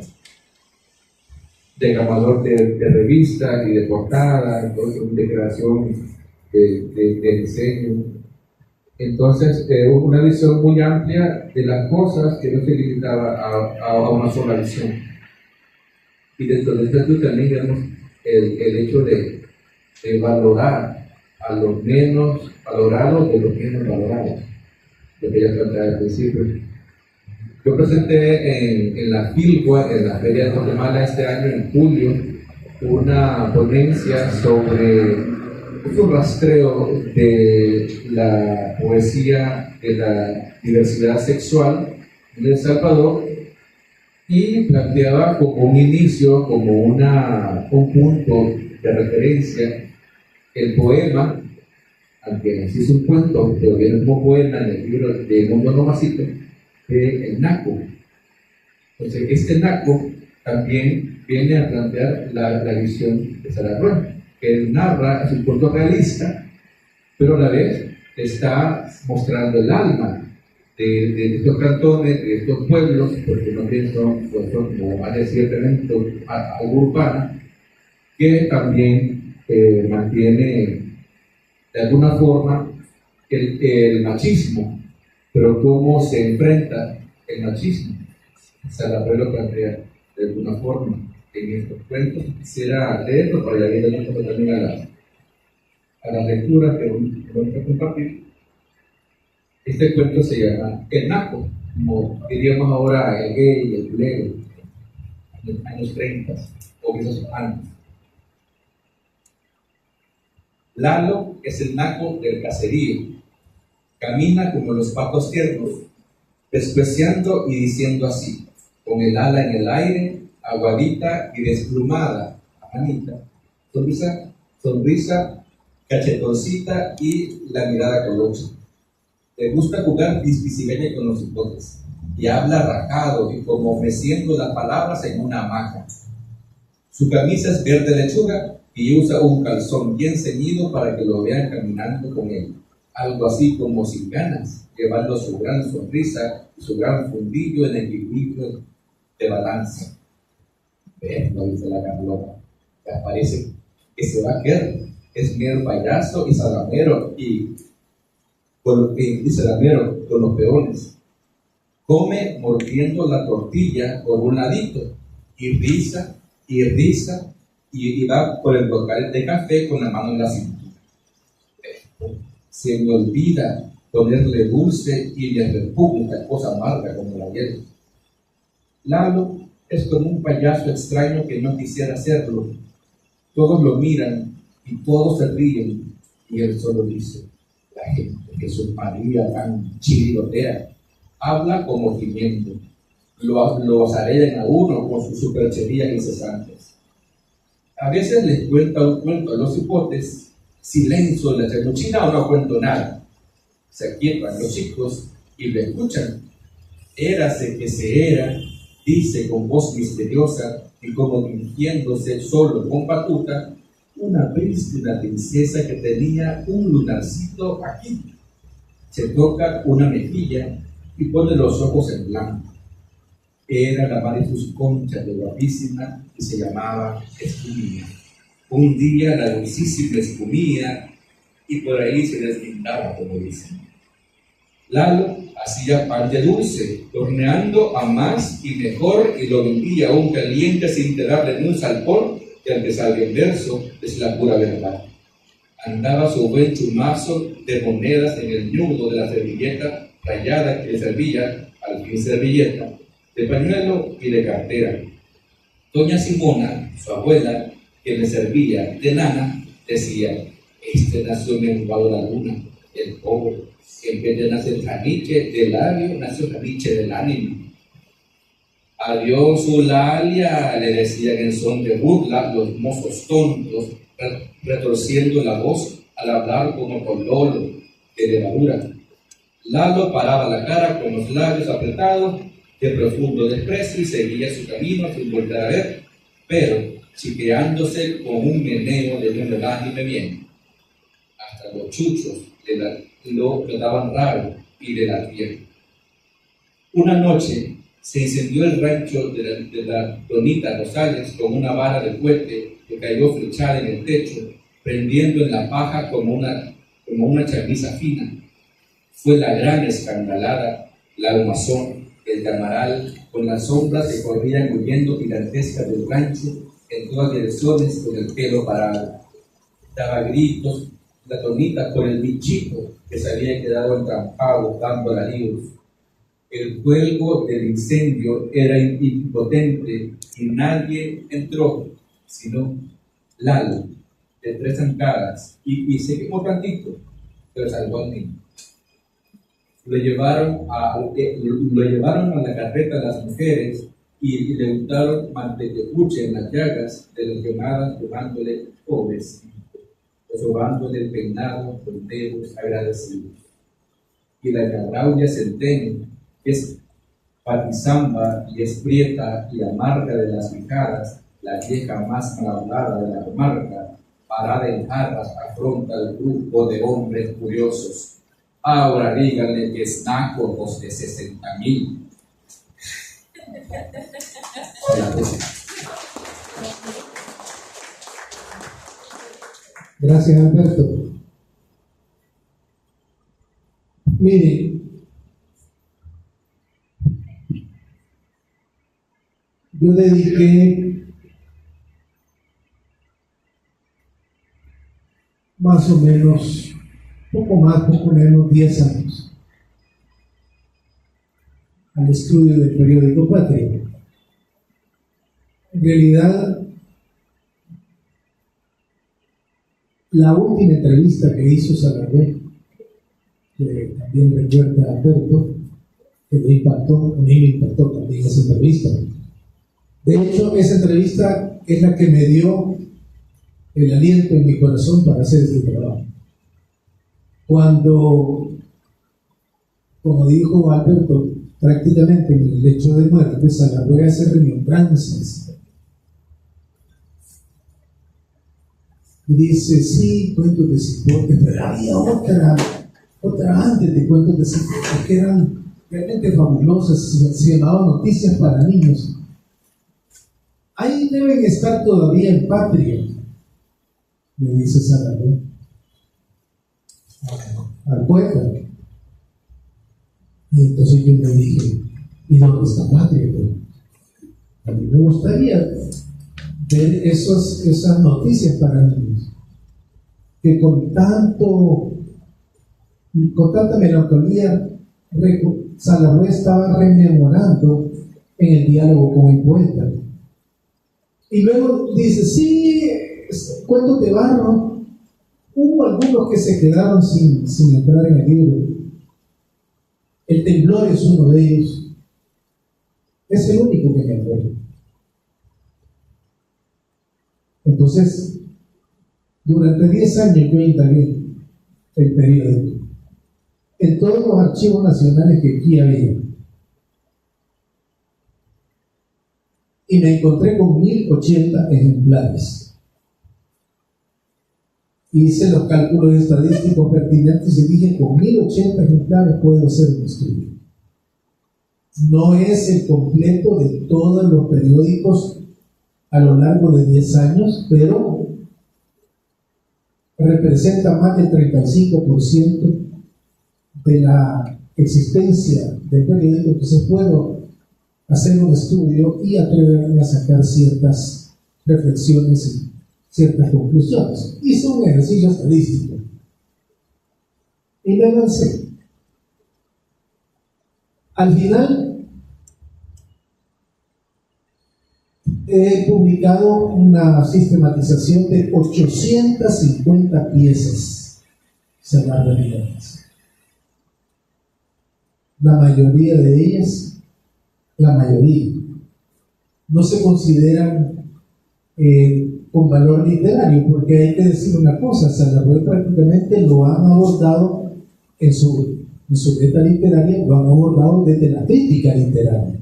declamador de revistas y de portadas, de creación de diseño. Entonces, una visión muy amplia de las cosas que no se limitaba a una sola visión. Y dentro de esto también vemos el hecho de valorar a los menos valorados de los menos valorados, lo que ya trataba al principio. Yo presenté en la FILGUA, en la Feria de Guatemala este año, en julio, una ponencia sobre un rastreo de la poesía de la diversidad sexual en El Salvador, y planteaba como un inicio, como un punto de referencia, el poema, aunque así es un cuento, pero viene como poema en el libro de Mundo Nomacito, de El Naco. Entonces, este Naco también viene a plantear la visión de Sarabia, que él narra, es un cuento realista, pero a la vez está mostrando el alma de estos cantones, de estos pueblos, porque no bien son como área ciertamente algo urbana, que también mantiene de alguna forma el machismo, pero cómo se enfrenta el machismo. Sarabia lo plantea de alguna forma en estos cuentos. Quisiera leerlo para ir adelante también a la lectura que vamos a compartir. Este cuento se llama El Naco, como diríamos ahora el gay, el culero, en los años 30 o quizás antes. Lalo es el naco del caserío. Camina como los patos tiernos, despreciando y diciendo así, con el ala en el aire, aguadita y desplumada, manita, sonrisa, cachetoncita y la mirada colocha. Le gusta jugar pispicibeña con los hipotes y habla rajado y como meciendo las palabras en una hamaca. Su camisa es verde lechuga y usa un calzón bien ceñido para que lo vean caminando con él, algo así como sin ganas, llevando su gran sonrisa y su gran fundillo en equilibrio de balanza. ¿Ves? Lo dice la Carlota. Ya parece que se va a quedar. Es mero payaso y salamero con los peones. Come mordiendo la tortilla por un ladito y risa y va por el local de café con la mano en la cintura. Se me olvida ponerle dulce y le repugna cosa amarga como la hiel. Lalo es como un payaso extraño que no quisiera hacerlo. Todos lo miran y todos se ríen y él solo dice, la gente que su María tan chirigotea, habla como gimiendo, lo azarellan a uno con sus supercherías incesantes. A veces les cuenta un cuento a los hipotes, silencio en la chamuchina o no cuento nada. Se aquietan los chicos y lo escuchan. Érase que se era, dice con voz misteriosa y como fingiéndose solo con patuta, una prístina princesa que tenía un lunarcito aquí. Se toca una mejilla y pone los ojos en blanco. Era la madre de sus conchas de guapísima que se llamaba Espumía. Un día la dulcísima Espumía y por ahí se deslindaba, como dicen. Lalo hacía pan de dulce, horneando a más y mejor y lo vendía aún caliente sin quedarle ni un salpón, que aunque salga en verso es la pura verdad. Andaba su buen chumazo de monedas en el nudo de la servilleta rayada que le servía, al fin servilleta, de pañuelo y de cartera. Doña Simona, su abuela, que le servía de nana, decía, este nació menguado la luna, el pobre, en vez de nacer caniche del labio, nació caniche del ánimo. Adiós, Eulalia, le decían en son de burla los mozos tontos, retorciendo la voz al hablar como con lolo de levadura. Lalo paraba la cara con los labios apretados de profundo desprecio y seguía su camino sin volver a ver, pero chiqueándose con un meneo de un relánime bien. Hasta los chuchos lo daban raro y de la tierra. Una noche se incendió el rancho de la Donita Rosales con una vara de cohete que cayó flechada en el techo, prendiendo en la paja como una chamisa fina. Fue la gran escandalada, la humazón, el llamaral, con las sombras que corrían huyendo gigantescas del rancho en todas direcciones con el pelo parado. Daba gritos la Donita por el bichito que se había quedado entrampado dando alaridos. El fuego del incendio era impotente y nadie entró, sino Lalo, de 3 zancadas, y se quemó tantito, pero salvó al niño. Lo llevaron a la carreta de las mujeres y le untaron mantequepuche en las llagas de las quemadas, llamándole pobrecito, sobándole el peinado con dedos agradecidos. Y la Yabraudia Centeno, que es patizamba y es prieta y amarga de las mijadas, la vieja más mal hablada de la comarca, parada en jarras, afronta al grupo de hombres curiosos. Ahora díganle que es naco los de 60,000. Gracias, Alberto. Miren, yo dediqué más o menos, poco menos 10 años al estudio del periódico Patria. En realidad, la última entrevista que hizo Salazar, que también recuerda a Alberto, que me impactó también esa entrevista. De hecho, esa entrevista es la que me dio el aliento en mi corazón para hacer este trabajo. Cuando, como dijo Alberto, prácticamente en el lecho de muerte, Salazar hace remembranzas. Y dice, sí, cuentos de cipote, pero había otra antes de cuentos de cipote que eran realmente fabulosas, se llamaban Noticias para Niños. Ahí deben estar todavía en Patria, me dice Salazar, al poeta. Y entonces yo me dije, ¿y dónde está Patria? A mí me gustaría ver esas noticias para niños, que con tanta melancolía Salazar estaba rememorando en el diálogo con el poeta. Y luego dice, sí, cuentos de barro, hubo algunos que se quedaron sin entrar en el libro. El temblor es uno de ellos. Es el único que me acuerdo. Entonces, durante 10 años yo indagué el periódico en todos los archivos nacionales que aquí había. Y me encontré con 1080 ejemplares. Hice los cálculos estadísticos pertinentes y dije, con 1080 ejemplares puedo hacer un estudio. No es el completo de todos los periódicos a lo largo de 10 años, pero representa más del 35% de la existencia del periódico. Entonces puedo hacer un estudio y atreverme a sacar ciertas reflexiones y ciertas conclusiones. Hice un ejercicio estadístico y me lancé. Al final he publicado una sistematización de 850 piezas salvadoreñas. La mayoría de ellas, no se consideran con valor literario, porque hay que decir una cosa, Salazar prácticamente lo han abordado en su beta literaria, lo han abordado desde la crítica literaria.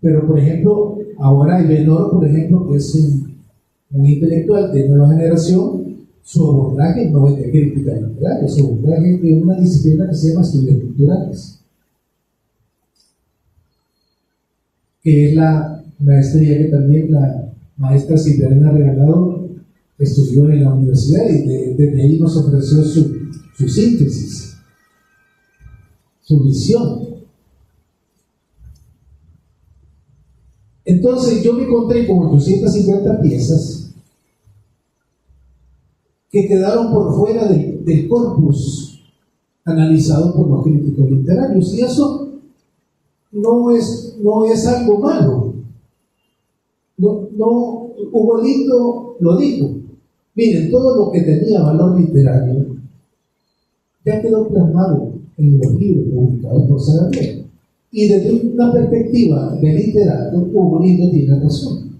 Pero, por ejemplo, ahora Ibenor, por ejemplo, que es un intelectual de nueva generación, su abordaje no es de crítica literaria, su abordaje es de una disciplina que se llama estudios culturales, que es la maestría que también la maestra Silvia Regalado estudió en la universidad, y desde ahí nos ofreció su síntesis, su visión. Entonces yo me encontré con 850 piezas que quedaron por fuera del corpus analizado por los críticos literarios, y eso no es algo malo. Hugo Lindo lo dijo: miren, todo lo que tenía valor literario ya quedó plasmado en los libros publicados por Sarabia. Y desde una perspectiva de literato, Hugo Lindo tiene razón.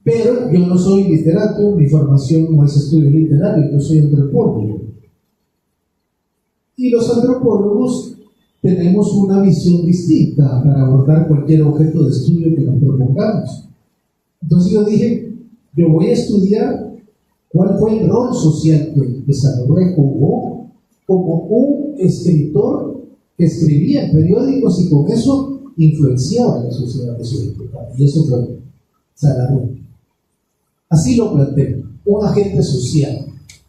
Pero yo no soy literato, mi formación no es estudio literario, yo soy antropólogo. Y los antropólogos tenemos una visión distinta para abordar cualquier objeto de estudio que nos propongamos. Entonces yo dije, yo voy a estudiar cuál fue el rol social que Sarabia jugó como un escritor que escribía en periódicos y con eso influenciaba la sociedad de su época. Y eso fue Sarabia. Así lo planteo, un agente social,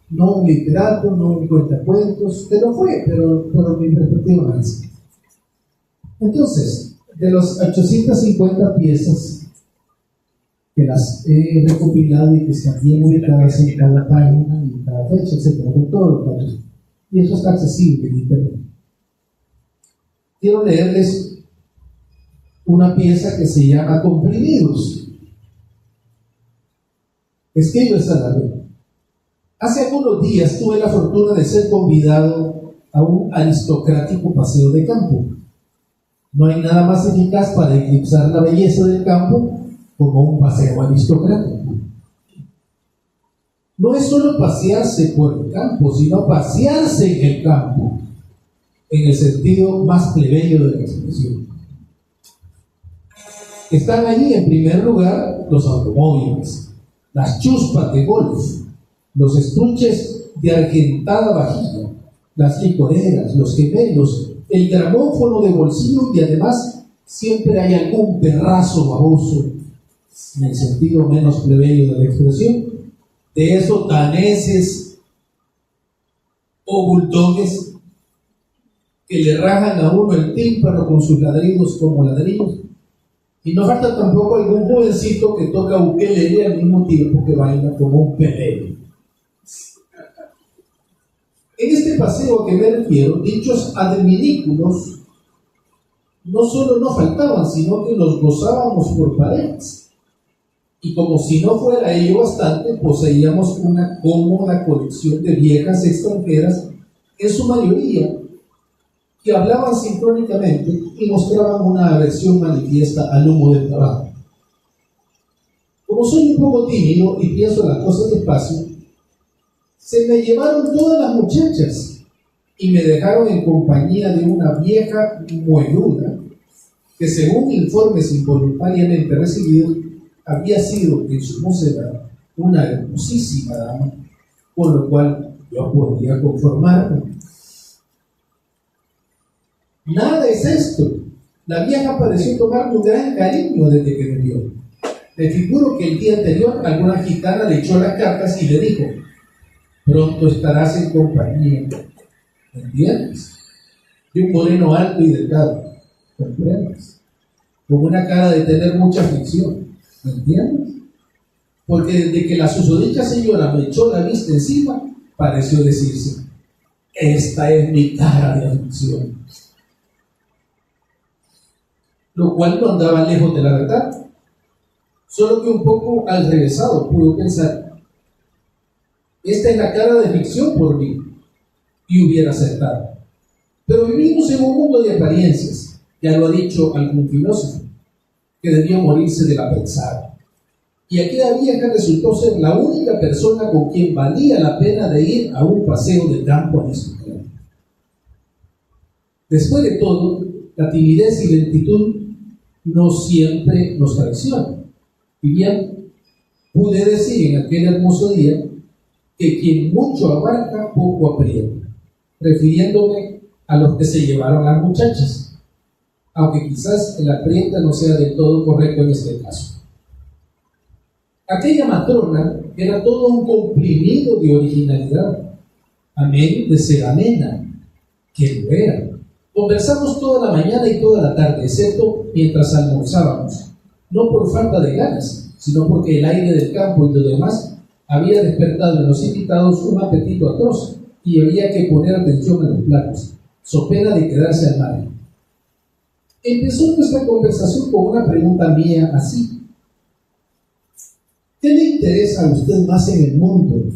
no un literato, no un cuentacuentos, pero fue, pero mi perspectiva no es. Entonces, de los 850 piezas que las he recopilado y que están bien ubicadas en cada página y cada fecha, etcétera, con todos los datos, y eso está accesible en internet. Quiero leerles una pieza que se llama Comprimidos. Escribe Sarabia: hace algunos días tuve la fortuna de ser convidado a un aristocrático paseo de campo. No hay nada más eficaz para eclipsar la belleza del campo como un paseo aristocrático. No es solo pasearse por el campo, sino pasearse en el campo, en el sentido más plebeyo de la expresión. Están allí, en primer lugar, los automóviles, las chuspas de golf, los estuches de argentada vajilla, las licoreras, los gemelos, el gramófono de bolsillo, y además siempre hay algún perrazo baboso, en el sentido menos plebeyo de la expresión, de esos daneses o bulldogues que le rajan a uno el tímpano con sus ladridos como ladrillos. Y no falta tampoco algún jovencito que toca ukelele al mismo tiempo que baila como un pelele. En este paseo a que me refiero, dichos adminículos no solo no faltaban, sino que los gozábamos por parejas. Y como si no fuera ello bastante, poseíamos una cómoda colección de viejas extranjeras, en su mayoría, que hablaban sincrónicamente y mostraban una aversión manifiesta al humo del tabaco. Como soy un poco tímido y pienso las cosas despacio, se me llevaron todas las muchachas y me dejaron en compañía de una vieja mueluda que, según informes involuntariamente recibidos, había sido en su mocedad una hermosísima dama, con lo cual yo podía conformarme. Nada es esto. La vieja pareció tomarme un gran cariño desde que me vio. Me figuro que el día anterior alguna gitana le echó las cartas y le dijo: pronto estarás en compañía, ¿me entiendes?, de un moreno alto y delgado, ¿comprendes?, con una cara de tener mucha aflicción, ¿me entiendes?, porque desde que la susodicha señora me echó la vista encima, pareció decirse: esta es mi cara de aflicción. Lo cual no andaba lejos de la verdad, solo que un poco al revésado pudo pensar: esta es la cara de ficción por mí, y hubiera acertado. Pero vivimos en un mundo de apariencias, ya lo ha dicho algún filósofo, que debía morirse de la pensada. Y aquella vieja resultó ser la única persona con quien valía la pena de ir a un paseo de campo aristocrático. Después de todo, la timidez y lentitud no siempre nos traicionan. Y bien, pude decir en aquel hermoso día que quien mucho abarca, poco aprieta, refiriéndome a los que se llevaron a las muchachas, aunque quizás el aprieta no sea del todo correcto en este caso. Aquella matrona era todo un comprimido de originalidad, amén de ser amena, que lo era. Conversamos toda la mañana y toda la tarde, excepto mientras almorzábamos, no por falta de ganas, sino porque el aire del campo y lo demás había despertado en los invitados un apetito atroz y había que poner atención a los platos, so pena de quedarse al margen. Empezó nuestra conversación con una pregunta mía así: ¿qué le interesa a usted más en el mundo?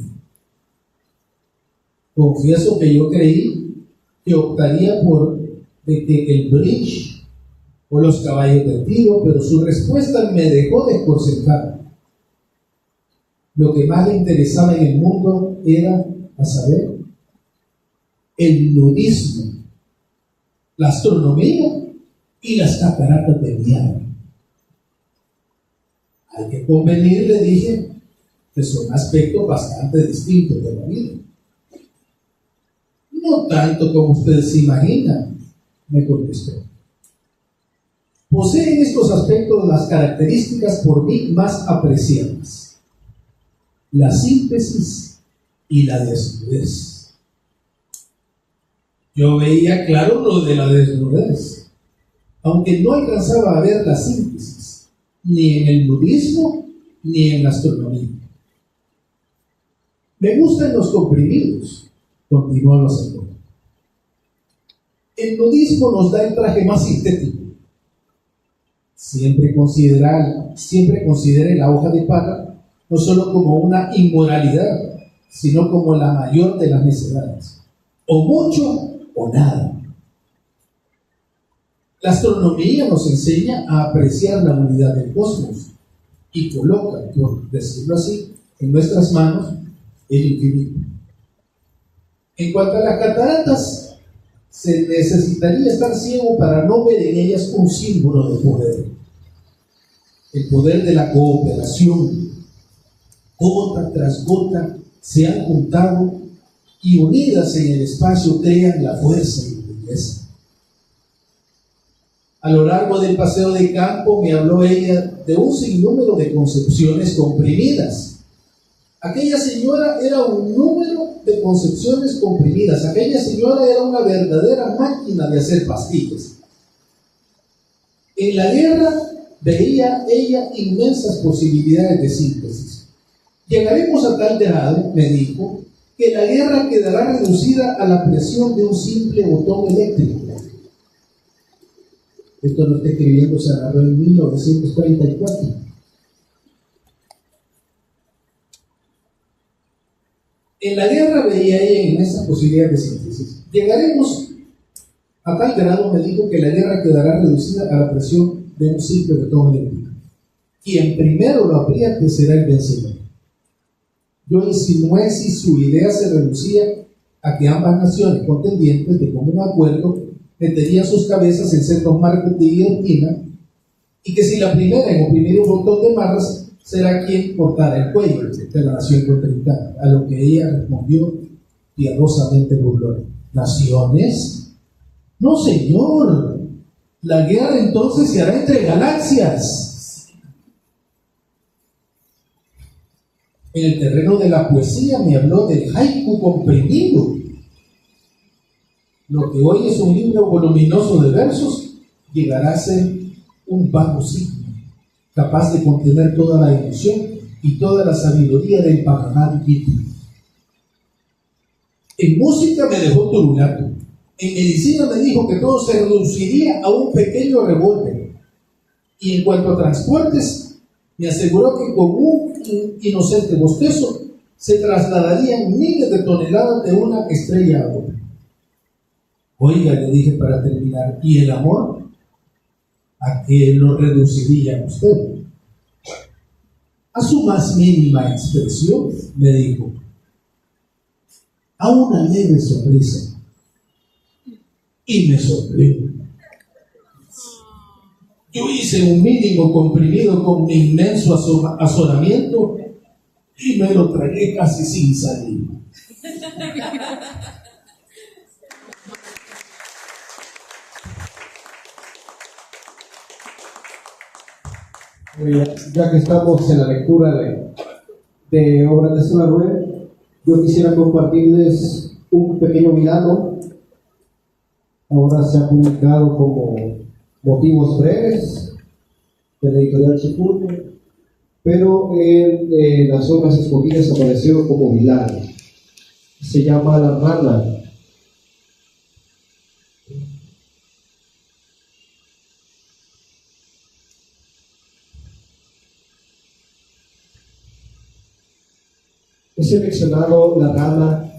Confieso que yo creí que optaría por el bridge o los caballos de tiro, pero su respuesta me dejó desconcertado. Lo que más le interesaba en el mundo era, a saber, el nudismo, la astronomía y las cataratas de Niágara. Hay que convenir, le dije, que son aspectos bastante distintos de la vida. No tanto como ustedes se imaginan, me contestó. Poseen estos aspectos las características por mí más apreciadas: la síntesis y la desnudez. Yo veía claro lo de la desnudez, aunque no alcanzaba a ver la síntesis, ni en el nudismo, ni en la astronomía. Me gustan los comprimidos, continuó la señora. El nudismo nos da el traje más sintético. Siempre considere la hoja de paja no solo como una inmoralidad, sino como la mayor de las necedades, o mucho o nada. La astronomía nos enseña a apreciar la unidad del cosmos y coloca, por decirlo así, en nuestras manos el infinito. En cuanto a las cataratas, se necesitaría estar ciego para no ver en ellas un símbolo de poder. El poder de la cooperación. Gota tras gota se han juntado y unidas en el espacio crean la fuerza y la belleza. A lo largo del paseo de campo me habló ella de un sinnúmero de concepciones comprimidas. Aquella señora era un número de concepciones comprimidas. Aquella señora era una verdadera máquina de hacer pastillas. En la guerra veía ella inmensas posibilidades de síntesis. Llegaremos a tal grado, me dijo, que la guerra quedará reducida a la presión de un simple botón eléctrico. Esto lo está escribiendo, se agarró en 1934. En la guerra veía ella en esa posibilidad de síntesis. Llegaremos a tal grado, me dijo, que la guerra quedará reducida a la presión de un simple botón eléctrico. Quien primero lo apriete será el vencedor. Yo insinué si su idea se reducía a que ambas naciones contendientes, de común acuerdo, meterían sus cabezas en ciertos marcos de guillotina, y que si la primera en oprimir un botón de marras será quien cortara el cuello de la nación contrincante, a lo que ella respondió piadosamente burlona: ¿naciones? No, señor, la guerra entonces se hará entre galaxias. En el terreno de la poesía me habló del haiku comprimido. Lo que hoy es un libro voluminoso de versos llegará a ser un vago signo, capaz de contener toda la emoción y toda la sabiduría del Bhagavad Gita. En música me dejó turulato. En medicina me dijo que todo se reduciría a un pequeño revólver. Y en cuanto a transportes, me aseguró que con un inocente bostezo se trasladarían miles de toneladas de una estrella a otra. Oiga, le dije para terminar, ¿y el amor? ¿A qué lo reduciría usted? A su más mínima expresión, me dijo, a una leve sonrisa. Y me sorprendió. Yo hice un mínimo comprimido con mi inmenso azoramiento y me lo tragué casi sin salir. Ya que estamos en la lectura de obras de Saragüe, yo quisiera compartirles un pequeño milagro. Ahora se ha publicado como Motivos Breves de la editorial Chicoute, pero en las obras escogidas apareció como milagro. Se llama La Rana. He seleccionado La Rana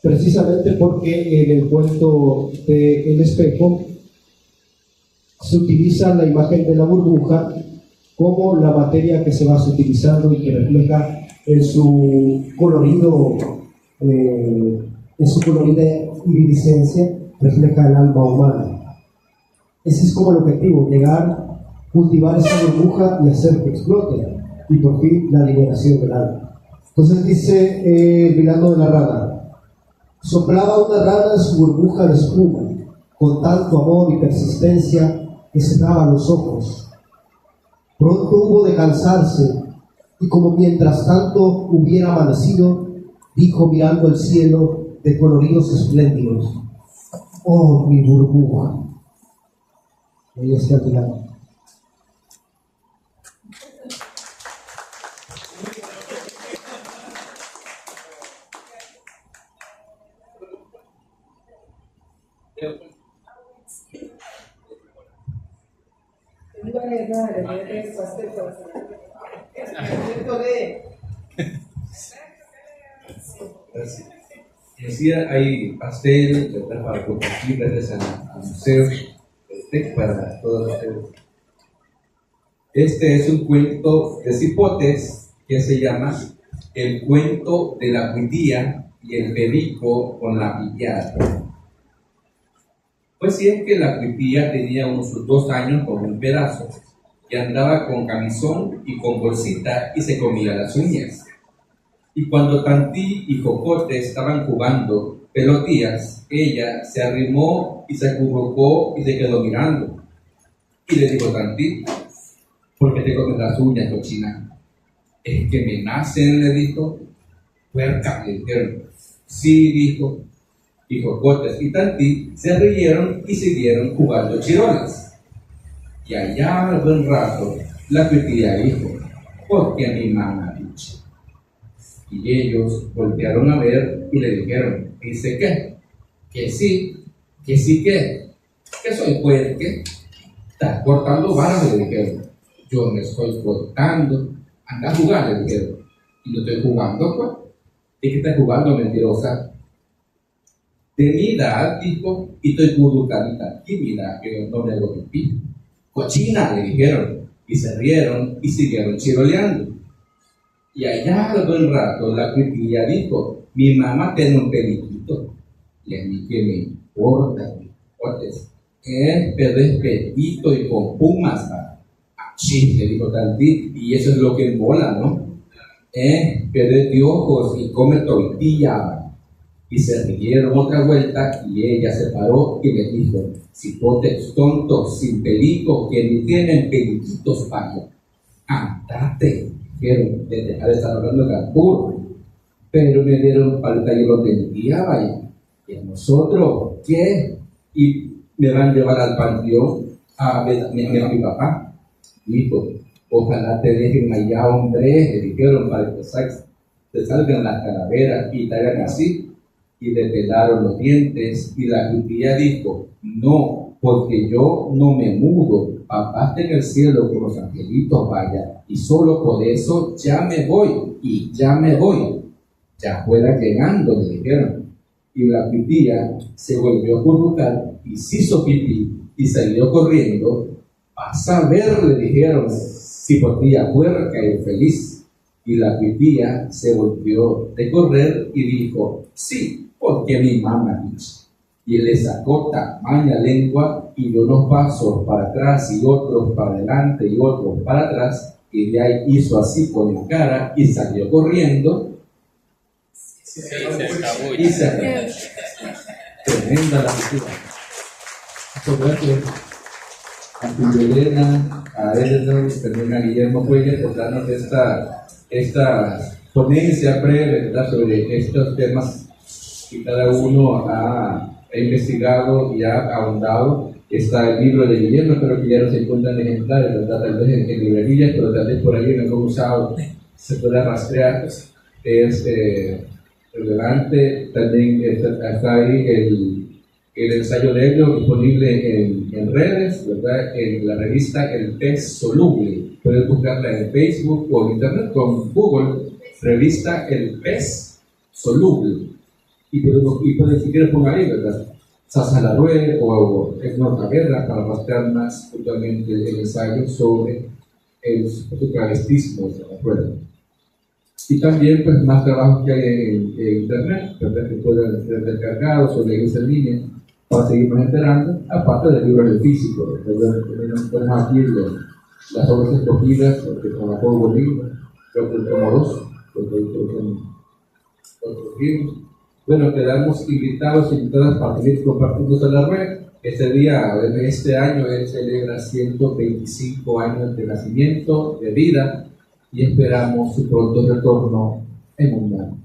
precisamente porque en el cuento de El Espejo se utiliza la imagen de la burbuja como la materia que se va utilizando y que refleja en su colorido, en su colorida iridiscencia, refleja el alma humana. Ese es como el objetivo, llegar, cultivar esa burbuja y hacer que explote, y por fin la liberación del alma. Entonces dice el milagro de la rana: soplaba una rana en su burbuja de espuma, con tanto amor y persistencia que cerraba los ojos. Pronto hubo de cansarse, y como mientras tanto hubiera amanecido, dijo mirando el cielo de coloridos espléndidos: oh, mi burbuja. Ahí está el milagro. Decía, hay pastel, ¿verdad?, para compartir gracias al museo, para todos ustedes. Este es un cuento de Cipotes que se llama El cuento de la cuitía y el perico con la pillada. Pues si es que la cuitía tenía unos 2 años con un pedazo, y andaba con camisón y con bolsita y se comía las uñas. Y cuando Tantí y Jocote estaban jugando pelotillas, ella se arrimó y se acurrucó y se quedó mirando. Y le dijo Tantí: ¿por qué te comes las uñas, cochina? Es que me nacen, le dijo. Puerca, le dijeron. Sí, dijo. Y Jocotes y Tantí se rieron y siguieron jugando chirolas. Y allá al buen rato la cuitía dijo: porque a mi mamá dicho. Y ellos voltearon a ver y le dijeron: ¿dice qué? Que sí, que soy puerque. Estás cortando varas, le dijeron. Yo me estoy cortando. Anda a jugar, le dijeron. Y no estoy jugando, pues. ¿Y que estás jugando, mentirosa? De mi edad, dijo, y estoy currucadita tímida, que no me hago pipí. Cochina, le dijeron, y se rieron y siguieron chiroleando. Y allá al buen rato la cuitilla dijo: mi mamá tiene un periquito. Y a mí que me importa, pero es petito y con pumas. Sí, le dijo Tantí, y eso es lo que mola, ¿no? Pero es de ojos y come tortilla. Y se rieron otra vuelta y ella se paró y le dijo: cipotes tontos, sin pelico, que ni tienen peliquitos, vaya. Andate, dijeron, de dejar de estar hablando de Gapur. Pero me dieron falta y lo entendía, vaya. Y a nosotros, ¿qué? Y me van a llevar al panteón a ver a mi papá. Dijo: ojalá te dejen allá, hombre, le dijeron, para que te salgan las calaveras y te hagan así. Y le pelaron los dientes, y la cuitilla dijo: no, porque yo no me mudo, papá está en el cielo con los angelitos, vaya, y solo por eso ya me voy, ya fuera llegando, le dijeron. Y la cuitilla se volvió a currucar y se hizo pipí y salió corriendo. Vas a ver, le dijeron, cipotilla puerca y feliz. Y la cuitilla se volvió de correr y dijo: sí, porque mi mamá dice. y le sacó tamaña lengua y dio unos pasos para atrás y otros para adelante y otros para atrás, y de ahí hizo así con la cara y salió corriendo. Y se acabó. Tremenda la cultura. Eso fue que a Elena, a Eleanor, también a Guillermo Cuellar por darnos esta ponencia breve, ¿verdad?, sobre estos temas que cada uno ha investigado y ha ahondado. Está el libro de Guillermo, espero que ya no se encuentran ejemplares, ¿verdad?, tal vez en librerías, pero tal vez por ahí en algún usado se pueda rastrear. Es relevante. También está ahí el ensayo de ello disponible en redes, ¿verdad?, en la revista El Pez Soluble. Puedes buscarla en Facebook o en internet con Google, revista El Pez Soluble. Y puedes, si quieres, poner ahí, ¿verdad?, Sasa Larue o en otra guerra para rastrear más puntualmente el ensayo sobre el travestismo de la prueba. Y también, pues, más trabajos que hay en internet, ¿verdad?, que pueden ser descargados o leídos en línea para seguirnos enterando, aparte del libro del físico, ¿verdad? Tenemos aquí las obras escogidas, que son la Juego Bolívar, creo que el tomo 2, porque son otros libros. Bueno, quedamos invitados y invitadas para seguir compartiendo en la red. Este año él celebra 125 años de nacimiento, de vida, y esperamos su pronto retorno en un año.